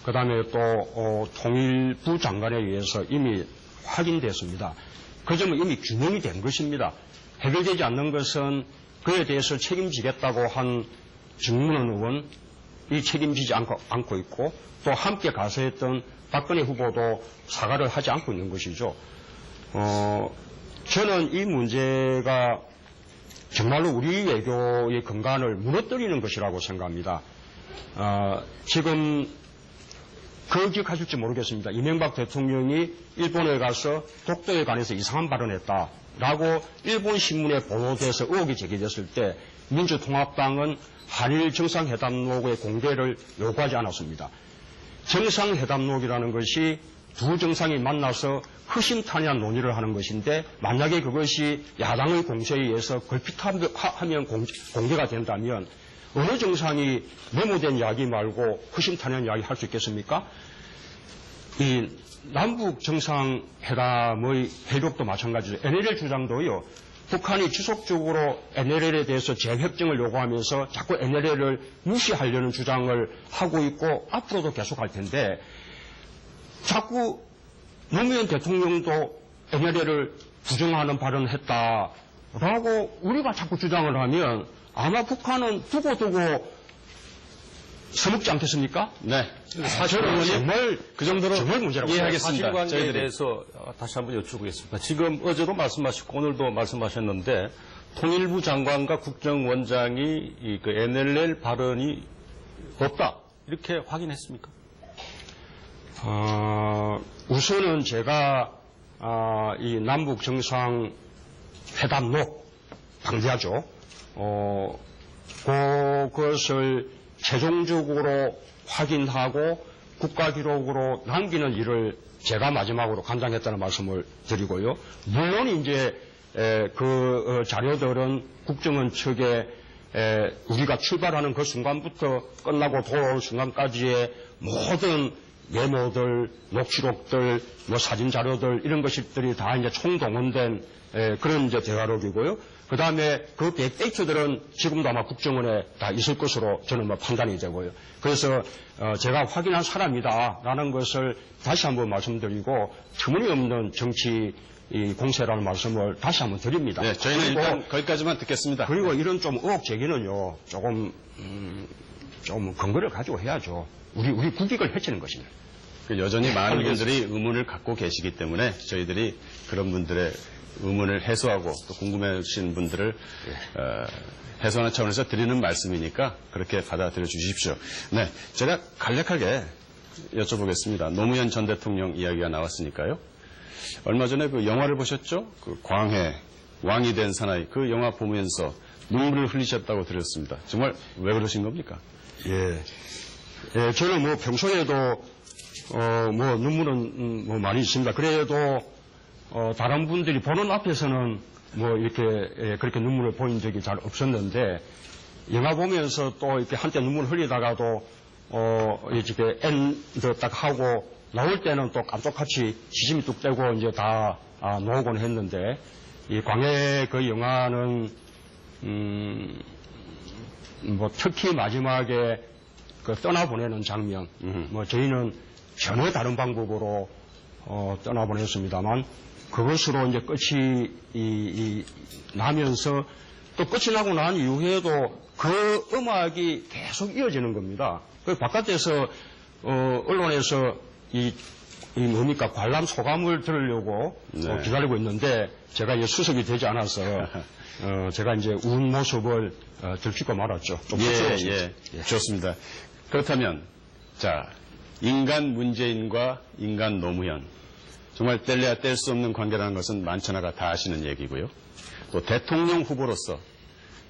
그 다음에 또 통일부 장관에 의해서 이미 확인됐습니다. 그 점은 이미 규명이 된 것입니다. 해결되지 않는 것은 그에 대해서 책임지겠다고 한 정문원 의원이 책임지지 않고 있고 또 함께 가세했던 박근혜 후보도 사과를 하지 않고 있는 것이죠. 저는 이 문제가 정말로 우리 외교의 근간을 무너뜨리는 것이라고 생각합니다. 지금 기억하실지 모르겠습니다. 이명박 대통령이 일본에 가서 독도에 관해서 이상한 발언했다라고 일본 신문에 보도돼서 의혹이 제기됐을 때 민주통합당은 한일 정상회담록의 공개를 요구하지 않았습니다. 정상회담록이라는 것이 두 정상이 만나서 허심탄회한 논의를 하는 것인데 만약에 그것이 야당의 공세에 의해서 걸핏하면 공개가 된다면 어느 정상이 메모된 이야기 말고 허심탄회한 이야기 할 수 있겠습니까? 이 남북 정상회담의 회력도 마찬가지죠. NLL 주장도요. 북한이 지속적으로 NLL에 대해서 재협정을 요구하면서 자꾸 NLL을 무시하려는 주장을 하고 있고 앞으로도 계속할 텐데 자꾸 노무현 대통령도 NLL을 부정하는 발언을 했다라고 우리가 자꾸 주장을 하면 아마 북한은 두고두고 서먹지 않겠습니까? 네. 저는 정말 그 정도로 정말 문제라고 이해하겠습니다. 사실관계에 저희들이. 대해서 다시 한번 여쭤보겠습니다. 지금 어제도 말씀하셨고 오늘도 말씀하셨는데 통일부 장관과 국정원장이 그 NLL 발언이 없다 이렇게 확인했습니까? 우선은 제가 이 남북 정상 회담록 방대하죠. 그것을 최종적으로 확인하고 국가기록으로 남기는 일을 제가 마지막으로 감당했다는 말씀을 드리고요. 물론 이제 그 자료들은 국정원 측에 우리가 출발하는 그 순간부터 끝나고 돌아올 순간까지의 모든 메모들, 녹취록들, 뭐 사진 자료들 이런 것들이 다 이제 총동원된 그런 이제 대화록이고요. 그 다음에 그 백데이터들은 지금도 아마 국정원에 다 있을 것으로 저는 뭐 판단이 되고요. 그래서 제가 확인한 사람이다라는 것을 다시 한번 말씀드리고 터무니없는 정치 이 공세라는 말씀을 다시 한번 드립니다. 네, 저희는 일단 거기까지만 듣겠습니다. 그리고 이런 좀 의혹 제기는요, 조금 근거를 가지고 해야죠. 우리 국익을 해치는 것입니다. 여전히 많은 분들이 의문을 갖고 계시기 때문에 저희들이 그런 분들의 의문을 해소하고 또 궁금해하시는 분들을 해소하는 차원에서 드리는 말씀이니까 그렇게 받아들여 주십시오. 네, 제가 간략하게 여쭤보겠습니다. 노무현 전 대통령 이야기가 나왔으니까요. 얼마 전에 그 영화를 보셨죠? 그 광해, 왕이 된 사나이 그 영화 보면서 눈물을 흘리셨다고 들었습니다. 정말 왜 그러신 겁니까? 예, 저는 뭐 평소에도 뭐 눈물은 뭐 많이 있습니다. 그래도 다른 분들이 보는 앞에서는 뭐 이렇게 그렇게 눈물을 보인 적이 잘 없었는데 영화 보면서 또 이렇게 한때 눈물 흘리다가도 이렇게 엔드 딱 하고 나올 때는 또 깜짝같이 시심이 뚝 떼고 이제 다 나오곤 했는데 이 광해 그 영화는 뭐 특히 마지막에 그 떠나보내는 장면 뭐 저희는 전혀 다른 방법으로 떠나보냈습니다만 그것으로 이제 끝이 나면서 또 끝이 나고 난 이후에도 그 음악이 계속 이어지는 겁니다. 그 바깥에서 언론에서 이 뭡니까 관람 소감을 들으려고 네. 기다리고 있는데 제가 이제 수습이 되지 않아서 제가 이제 운 모습을 들키고 말았죠. 좀 쑥스러웠습니다. 좋습니다. 그렇다면 자 인간 문재인과 인간 노무현 정말 뗄래야 뗄 수 없는 관계라는 것은 만천하가 다 아시는 얘기고요. 또 대통령 후보로서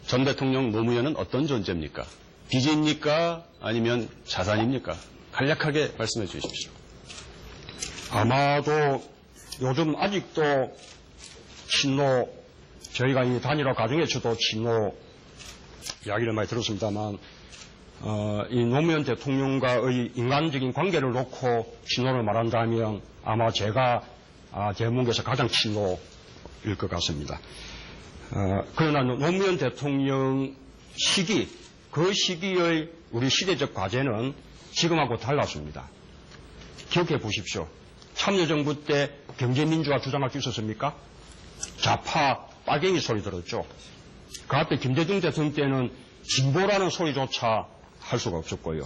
전 대통령 노무현은 어떤 존재입니까? 빚입니까? 아니면 자산입니까? 간략하게 말씀해 주십시오. 아마도 요즘 아직도 친노, 저희가 이 단일화 과정에서도 친노 이야기를 많이 들었습니다만, 이 노무현 대통령과의 인간적인 관계를 놓고 친노를 말한다면 아마 제가 대한민국에서 가장 친노일 것 같습니다. 그러나 노무현 대통령 시기, 그 시기의 우리 시대적 과제는 지금하고 달랐습니다. 기억해 보십시오. 참여정부 때 경제민주화 주장할 수 있었습니까? 좌파 빨갱이 소리 들었죠. 그 앞에 김대중 대통령 때는 진보라는 소리조차 할 수가 없었고요.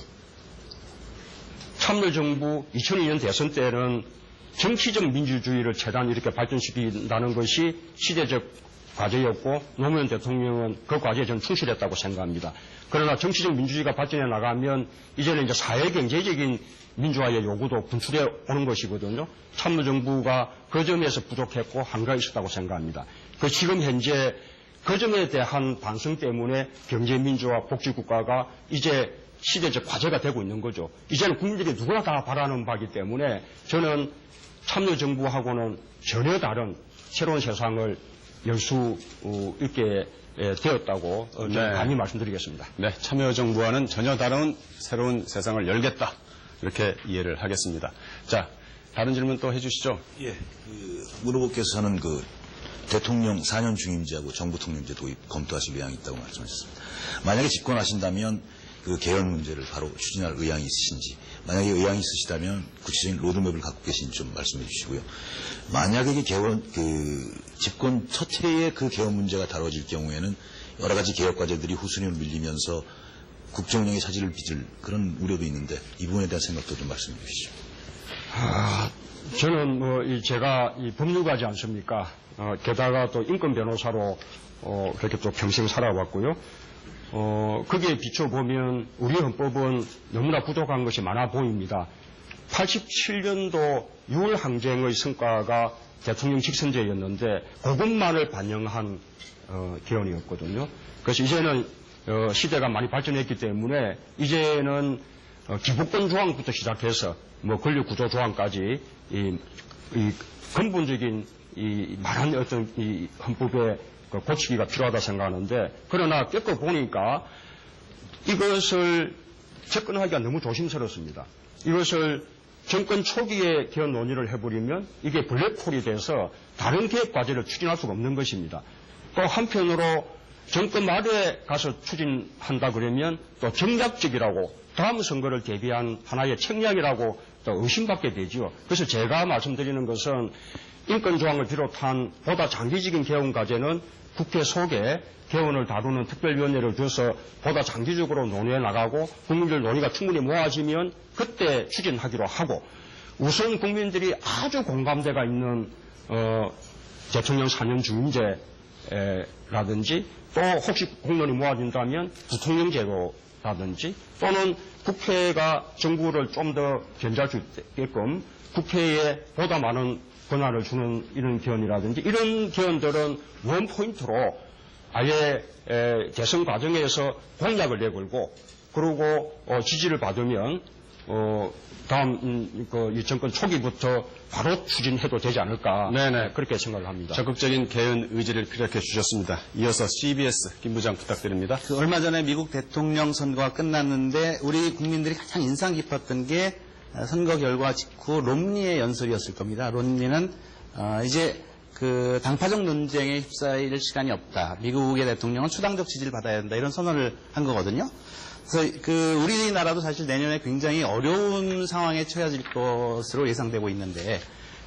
참여정부 2002년 대선 때는 정치적 민주주의를 최대한 이렇게 발전시킨다는 것이 시대적 과제였고 노무현 대통령은 그 과제에 저는 충실했다고 생각합니다. 그러나 정치적 민주주의가 발전해 나가면 이제는 이제 사회 경제적인 민주화의 요구도 분출해 오는 것이거든요. 참여정부가 그 점에서 부족했고 한계가 있었다고 생각합니다. 그 지금 현재 그 점에 대한 반성 때문에 경제민주화 복지국가가 이제 시대적 과제가 되고 있는 거죠. 이제는 국민들이 누구나 다 바라는 바이기 때문에 저는 참여정부하고는 전혀 다른 새로운 세상을 열 수 있게 되었다고 저는 감히 말씀드리겠습니다. 네, 참여정부와는 전혀 다른 새로운 세상을 열겠다. 이렇게 이해를 하겠습니다. 자, 다른 질문 또 해주시죠. 예, 문 후보께서는 그 대통령 4년 중임제하고 정부 통령제 도입 검토하실 의향이 있다고 말씀하셨습니다. 만약에 집권하신다면 그 개헌 문제를 바로 추진할 의향이 있으신지, 만약에 의향이 있으시다면 구체적인 로드맵을 갖고 계신지 좀 말씀해 주시고요. 만약에 집권 첫 해에 그 개헌 문제가 다뤄질 경우에는 여러 가지 개혁 과제들이 후순위로 밀리면서 국정 운영에 차질을 빚을 그런 우려도 있는데 이 부분에 대한 생각도 좀 말씀해 주시죠. 저는 제가 이 법률가지 않습니까? 게다가 또 인권 변호사로 그렇게 또 평생 살아왔고요. 거기에 비춰보면 우리 헌법은 너무나 부족한 것이 많아 보입니다. 87년도 6월 항쟁의 성과가 대통령 직선제였는데 그것만을 반영한 개헌이었거든요. 그래서 이제는 시대가 많이 발전했기 때문에 이제는 기본권 조항부터 시작해서 권력 구조 조항까지 이 근본적인 이 많은 어떤 이 헌법의 고치기가 필요하다 생각하는데, 그러나 겪어보니까 이것을 접근하기가 너무 조심스럽습니다. 이것을 정권 초기에 개헌 논의를 해버리면 이게 블랙홀이 돼서 다른 개혁 과제를 추진할 수가 없는 것입니다. 또 한편으로 정권 말에 가서 추진한다 그러면 또 정략적이라고 다음 선거를 대비한 하나의 책략이라고 또 의심받게 되죠. 그래서 제가 말씀드리는 것은 인권 조항을 비롯한 보다 장기적인 개헌 과제는 국회 속에 개헌을 다루는 특별위원회를 두어서 보다 장기적으로 논의해 나가고 국민들 논의가 충분히 모아지면 그때 추진하기로 하고, 우선 국민들이 아주 공감대가 있는 대통령 4년 중임제라든지 또 혹시 공론이 모아진다면 부통령제도라든지 또는 국회가 정부를 좀 더 견제할 수 있게끔 국회에 보다 많은 권한을 주는 이런 개헌이라든지 이런 개헌들은 원포인트로 아예 대선 과정에서 공약을 내걸고 그리고 지지를 받으면 다음 이 정권 초기부터 바로 추진해도 되지 않을까. 네네, 그렇게 생각을 합니다. 적극적인 개헌 의지를 피력해 주셨습니다. 이어서 CBS 김 부장 부탁드립니다. 얼마 전에 미국 대통령 선거가 끝났는데 우리 국민들이 가장 인상 깊었던 게 선거 결과 직후 롬니의 연설이었을 겁니다. 롬니는 이제 그 당파적 논쟁에 휩싸일 시간이 없다. 미국의 대통령은 초당적 지지를 받아야 된다. 이런 선언을 한 거거든요. 그래서 그 우리나라도 사실 내년에 굉장히 어려운 상황에 처해질 것으로 예상되고 있는데,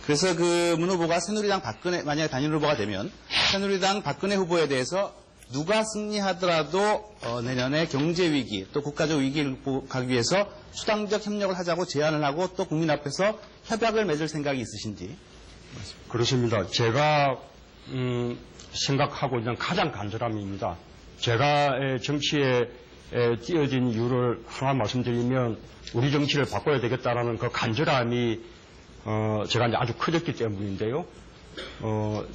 그래서 그 문 후보가 새누리당 박근혜, 만약에 단일 후보가 되면 새누리당 박근혜 후보에 대해서 누가 승리하더라도 내년에 경제 위기 또 국가적 위기를 극복하기 위해서 수당적 협력을 하자고 제안을 하고 또 국민 앞에서 협약을 맺을 생각이 있으신지. 그렇습니다. 제가 생각하고 있는 가장 간절함입니다. 제가 정치에 뛰어진 이유를 하나 말씀드리면 우리 정치를 바꿔야 되겠다라는 그 간절함이 제가 이제 아주 커졌기 때문인데요.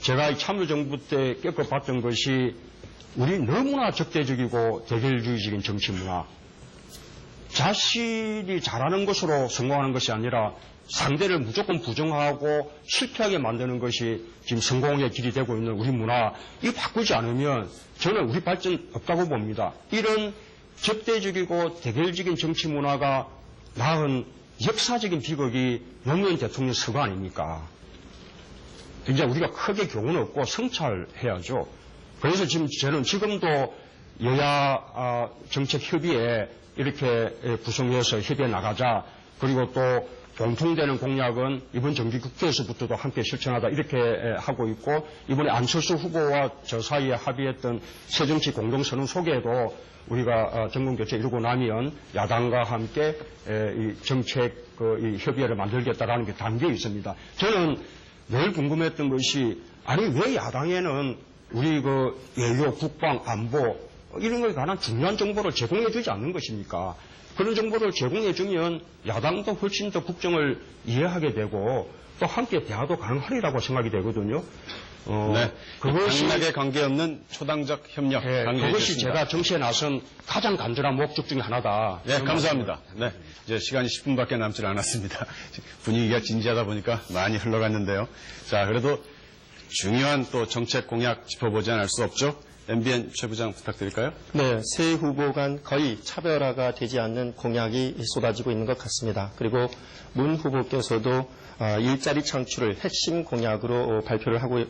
제가 참여정부 때 겪어봤던 것이 우리 너무나 적대적이고 대결주의적인 정치 문화, 자신이 잘하는 것으로 성공하는 것이 아니라 상대를 무조건 부정하고 실패하게 만드는 것이 지금 성공의 길이 되고 있는 우리 문화, 이거 바꾸지 않으면 저는 우리 발전 없다고 봅니다. 이런 적대적이고 대결적인 정치 문화가 낳은 역사적인 비극이 노무현 대통령 서거 아닙니까? 이제 우리가 크게 교훈 얻고 성찰해야죠. 그래서 지금 저는 지금도 여야 정책협의회 이렇게 구성해서 협의해 나가자. 그리고 또 공통되는 공약은 이번 정기국회에서부터도 함께 실천하다 이렇게 하고 있고, 이번에 안철수 후보와 저 사이에 합의했던 새정치 공동선언 속에도 우리가 정권교체 이루고 나면 야당과 함께 이 정책 이 협의회를 만들겠다라는 게 담겨 있습니다. 저는 늘 궁금했던 것이, 아니 왜 야당에는 우리 그 외교, 국방, 안보 이런 것에 관한 중요한 정보를 제공해 주지 않는 것입니까? 그런 정보를 제공해 주면 야당도 훨씬 더 국정을 이해하게 되고 또 함께 대화도 가능하리라고 생각이 되거든요. 네, 그것이 당락에 관계없는 초당적 협력. 그것이 제가 정치에 나선 가장 간절한 목적 중에 하나다. 네, 감사합니다. 네, 이제 시간이 10분밖에 남지 않았습니다. 분위기가 진지하다 보니까 많이 흘러갔는데요. 자, 그래도 중요한 또 정책 공약 짚어보지 않을 수 없죠. MBN 최 부장 부탁드릴까요? 네, 세 후보 간 거의 차별화가 되지 않는 공약이 쏟아지고 있는 것 같습니다. 그리고 문 후보께서도 일자리 창출을 핵심 공약으로 발표를 하고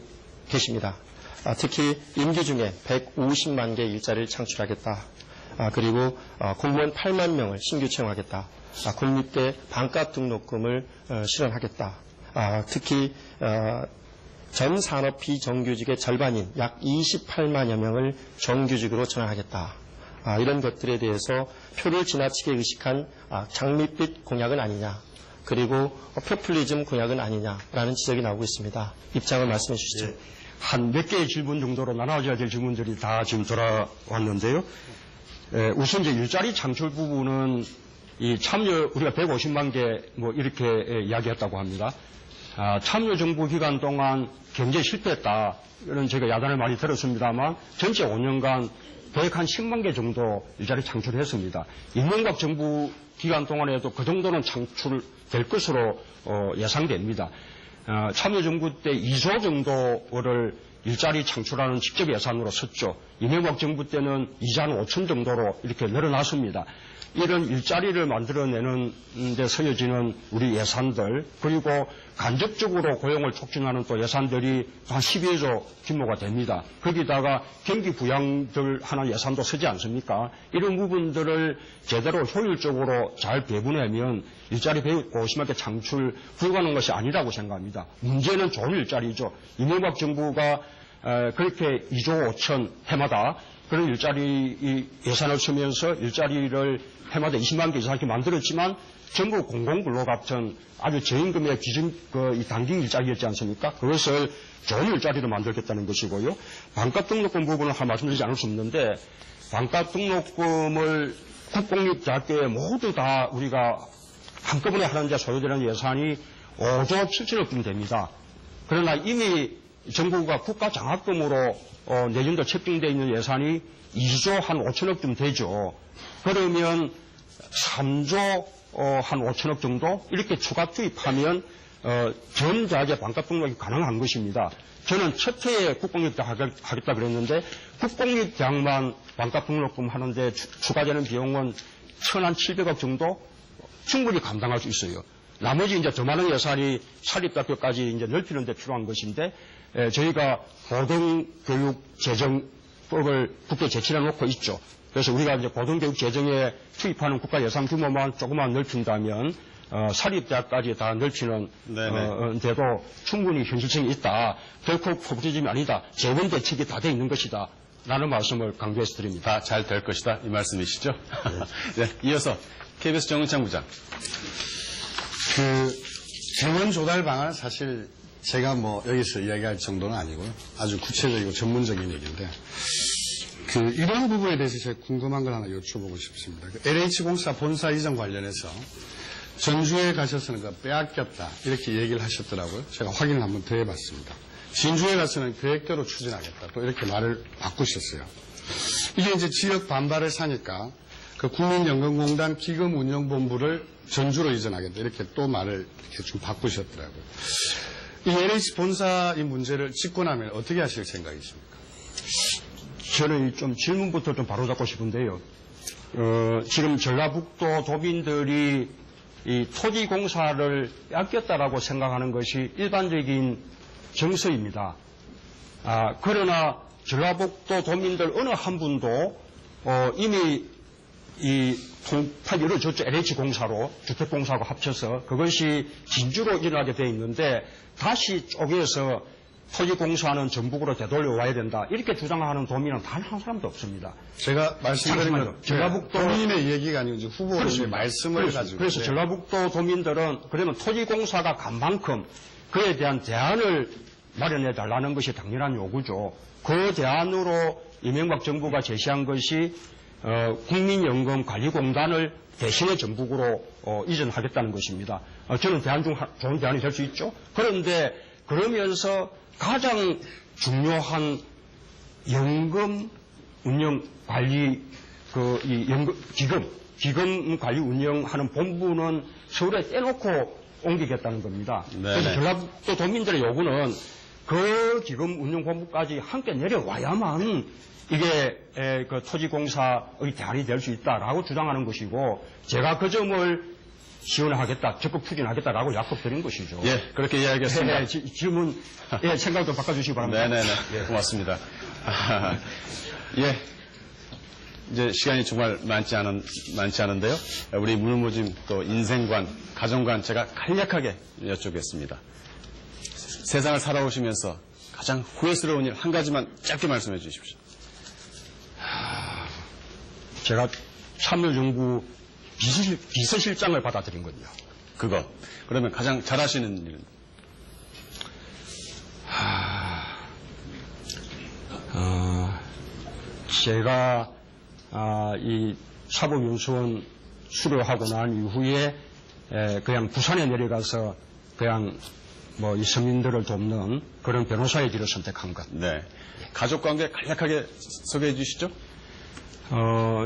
계십니다. 특히 임기 중에 150만 개 일자리를 창출하겠다. 그리고 공무원 8만 명을 신규 채용하겠다. 국립대 반값 등록금을 실현하겠다. 특히 전 산업 비정규직의 절반인 약 28만여 명을 정규직으로 전환하겠다. 이런 것들에 대해서 표를 지나치게 의식한 장밋빛 공약은 아니냐, 그리고 포퓰리즘 공약은 아니냐라는 지적이 나오고 있습니다. 입장을 말씀해 주시죠. 한 몇 개의 질문 정도로 나눠져야 될 질문들이 다 지금 돌아왔는데요. 우선 이제 일자리 창출 부분은 이 참여 우리가 150만 개 뭐 이렇게 이야기했다고 합니다. 참여 정부 기간 동안 경제 실패했다. 이런 제가 야단을 많이 들었습니다만 전체 5년간 110만 개 정도 일자리 창출했습니다. 이명박 정부 기간 동안에도 그 정도는 창출될 것으로 예상됩니다. 참여정부 때 2조 정도를 일자리 창출하는 직접 예산으로 썼죠. 이명박 정부 때는 2조 한 5천 정도로 이렇게 늘어났습니다. 이런 일자리를 만들어내는 데 쓰여지는 우리 예산들, 그리고 간접적으로 고용을 촉진하는 또 예산들이 한 12조 규모가 됩니다. 거기다가 경기 부양들 하는 예산도 쓰지 않습니까? 이런 부분들을 제대로 효율적으로 잘 배분하면 일자리 150만 개 창출 불가능한 것이 아니라고 생각합니다. 문제는 좋은 일자리죠. 이명박 정부가 그렇게 2조 5천 해마다 그런 일자리 예산을 쓰면서 일자리를 해마다 20만 개 이상씩 만들었지만 전부 공공근로 같은 아주 저임금의 기준 이 단기 일자리였지 않습니까? 그것을 좋은 일자리로 만들겠다는 것이고요. 반값 등록금 부분을 말씀드리지 않을 수 없는데 반값 등록금을 국공립대학교에 모두 다 우리가 한꺼번에 하는데 소요되는 예산이 5조 7천억쯤 됩니다. 그러나 이미 정부가 국가장학금으로 내년도 책정되어 있는 예산이 2조 한 5천억쯤 되죠. 그러면 3조 한 5천억 정도 이렇게 추가 투입하면 전 대학의 반값 등록이 가능한 것입니다. 저는 첫 해에 국공립대학 하겠다 그랬는데 국공립대학만 반값 등록금 하는데 추가되는 비용은 1,700억 정도 충분히 감당할 수 있어요. 나머지 이제 더 많은 예산이 사립대학교까지 이제 넓히는 데 필요한 것인데 저희가 고등교육재정법을 국회에 제출해 놓고 있죠. 그래서 우리가 이제 고등교육 재정에 투입하는 국가 예산 규모만 조금만 넓힌다면 사립대학까지 다 넓히는 데도 충분히 현실성이 있다. 결코 포퓰리즘이 아니다. 재원 대책이 다 돼 있는 것이다. 라는 말씀을 강조해서 드립니다. 다 잘 될 것이다. 이 말씀이시죠? 네, 이어서 KBS 정은창 부장. 재원 조달 방안은 사실 제가 뭐 여기서 이야기할 정도는 아니고요. 아주 구체적이고 전문적인 얘기인데 이런 부분에 대해서 제가 궁금한 걸 하나 여쭤보고 싶습니다. LH공사 본사 이전 관련해서 전주에 가셔서는 빼앗겼다 이렇게 얘기를 하셨더라고요. 제가 확인을 한번 더 해봤습니다. 진주에 가서는 계획대로 추진하겠다 또 이렇게 말을 바꾸셨어요. 이게 이제 지역 반발을 사니까 그 국민연금공단 기금운영본부를 전주로 이전하겠다 이렇게 또 말을 이렇게 좀 바꾸셨더라고요. 이 LH 본사 이 문제를 짚고 나면 어떻게 하실 생각이십니까? 저는 좀 질문부터 좀 바로잡고 싶은데요. 지금 전라북도 도민들이 이 토지공사를 뺏겼다라고 생각하는 것이 일반적인 정서입니다. 그러나 전라북도 도민들 어느 한 분도 이미 이 통합 이루어졌죠. LH공사로 주택공사하고 합쳐서 그것이 진주로 일어나게 되어 있는데 다시 쪼개서 토지공사는 전북으로 되돌려와야 된다. 이렇게 주장하는 도민은 단 한 사람도 없습니다. 제가 말씀드린 건 전라북도 도민의 얘기가 아니고 이제 후보의 말씀을 가지고. 그래서 전라북도 도민들은 그러면 토지공사가 간 만큼 그에 대한 대안을 마련해 달라는 것이 당연한 요구죠. 그 대안으로 이명박 정부가 제시한 것이 국민연금관리공단을 대신에 전북으로 이전하겠다는 것입니다. 저는 대안 중 좋은 대안이 될 수 있죠. 그런데 그러면서 가장 중요한 연금 운영 관리 기금 관리 운영하는 본부는 서울에 떼놓고 옮기겠다는 겁니다. 그래서 전라북도 도민들의 요구는 그 기금 운영 본부까지 함께 내려와야만 이게 그 토지공사의 대안이 될 수 있다라고 주장하는 것이고 제가 그 점을 지원하겠다, 적극 추진하겠다라고 약속드린 것이죠. 예, 그렇게 이야기했습니다. 질문, 생각 좀 바꿔주시기 바랍니다. 네네네. 예, 고맙습니다. 예. 이제 시간이 정말 많지 않은데요. 우리 물무짐 또 인생관, 가정관 제가 간략하게 여쭙겠습니다. 세상을 살아오시면서 가장 후회스러운 일 한 가지만 짧게 말씀해 주십시오. 제가 참여정부 비서실장을 받아들인 거죠. 그거. 그러면 가장 잘하시는 일은? 제가 이 사법연수원 수료하고 난 이후에 그냥 부산에 내려가서 그냥 뭐 이 서민들을 돕는 그런 변호사의 길을 선택한 것. 네. 가족관계 간략하게 소개해 주시죠.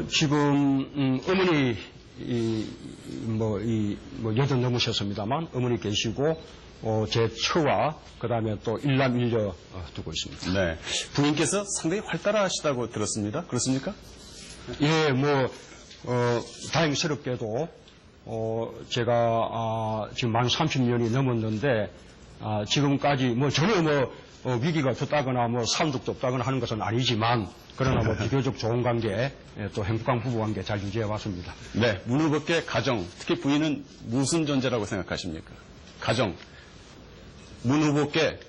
지금 어머니 뭐 80 넘으셨습니다만 어머니 계시고 제 처와 그다음에 또 일남 일녀 두고 있습니다. 네. 부인께서 상당히 활달하시다고 들었습니다. 그렇습니까? 예, 다행스럽게도 제가 지금 만 30년이 넘었는데 지금까지 전혀 위기가 없다거나 산독도 없다거나 하는 것은 아니지만 그러나 비교적 좋은 관계 또 행복한 부부 관계 잘 유지해 왔습니다. 네. 문 후보께 가정, 특히 부인은 무슨 존재라고 생각하십니까? 가정. 문 후보께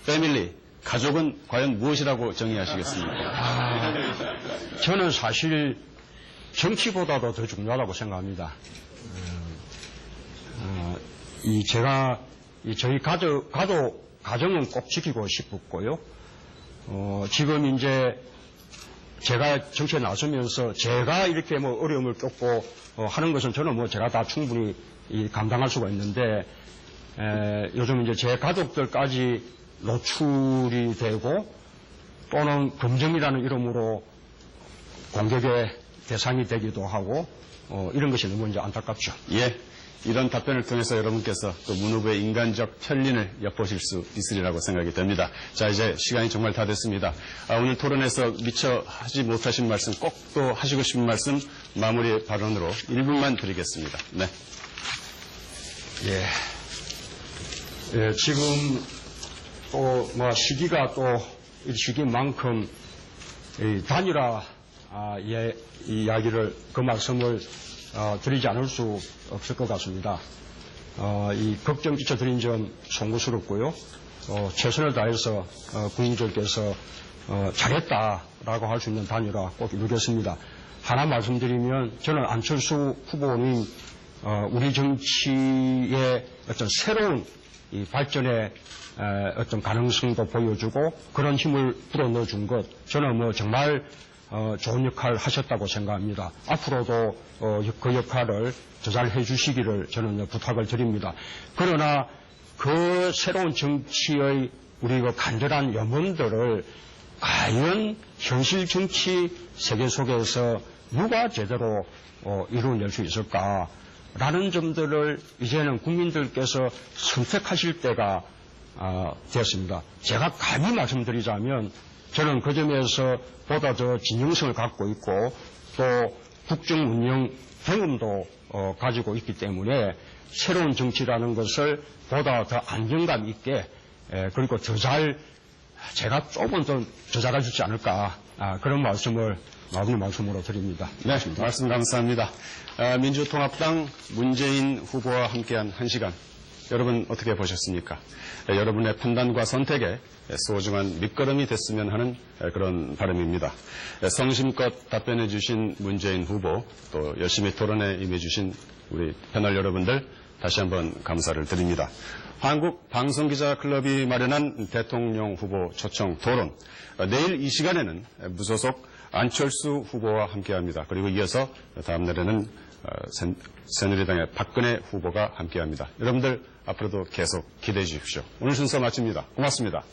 패밀리, 가족은 과연 무엇이라고 정의하시겠습니까? 저는 사실 정치보다도 더 중요하다고 생각합니다. 제가 저희 가정은 꼭 지키고 싶었고요. 지금 이제 제가 정치에 나서면서 제가 이렇게 어려움을 겪고 하는 것은 저는 제가 다 충분히 감당할 수가 있는데 요즘 이제 제 가족들까지 노출이 되고 또는 검정이라는 이름으로 공격의 대상이 되기도 하고 이런 것이 너무 이제 안타깝죠. 예. 이런 답변을 통해서 여러분께서 또 문 후보의 인간적 편린을 엿보실 수 있으리라고 생각이 됩니다. 자, 이제 시간이 정말 다 됐습니다. 오늘 토론에서 미처 하지 못하신 말씀, 꼭 또 하시고 싶은 말씀 마무리 발언으로 1분만 드리겠습니다. 네. 예, 지금 또 시기가 또 이 시기만큼 단일화 이야기를 그 말씀을 드리지 않을 수 없을 것 같습니다. 이 걱정 끼쳐드린 점 송구스럽고요. 최선을 다해서 국민들께서 잘했다라고 할 수 있는 단일화 꼭 이루겠습니다. 하나 말씀드리면 저는 안철수 후보는 우리 정치의 어떤 새로운 이 발전의 어떤 가능성도 보여주고 그런 힘을 불어넣어준 것 저는 정말 좋은 역할을 하셨다고 생각합니다. 앞으로도 그 역할을 더 잘 해주시기를 저는 부탁을 드립니다. 그러나 그 새로운 정치의 우리 간절한 염원들을 과연 현실 정치 세계 속에서 누가 제대로 이루어낼 수 있을까라는 점들을 이제는 국민들께서 선택하실 때가 되었습니다. 제가 감히 말씀드리자면 저는 그 점에서 보다 더 진정성을 갖고 있고 또 국정 운영 경험도 가지고 있기 때문에 새로운 정치라는 것을 보다 더 안정감 있게 그리고 더 잘 제가 조금 더 잘할 수 있지 않을까 그런 말씀을 마지막 말씀으로 드립니다. 네, 말씀 감사합니다. 민주통합당 문재인 후보와 함께한 1시간 여러분 어떻게 보셨습니까? 여러분의 판단과 선택에 소중한 밑거름이 됐으면 하는 그런 바람입니다. 성심껏 답변해 주신 문재인 후보 또 열심히 토론에 임해 주신 우리 패널 여러분들 다시 한번 감사를 드립니다. 한국방송기자클럽이 마련한 대통령 후보 초청 토론 내일 이 시간에는 무소속 안철수 후보와 함께합니다. 그리고 이어서 다음 날에는 새누리당의 박근혜 후보가 함께합니다. 여러분들 앞으로도 계속 기대해 주십시오. 오늘 순서 마칩니다. 고맙습니다.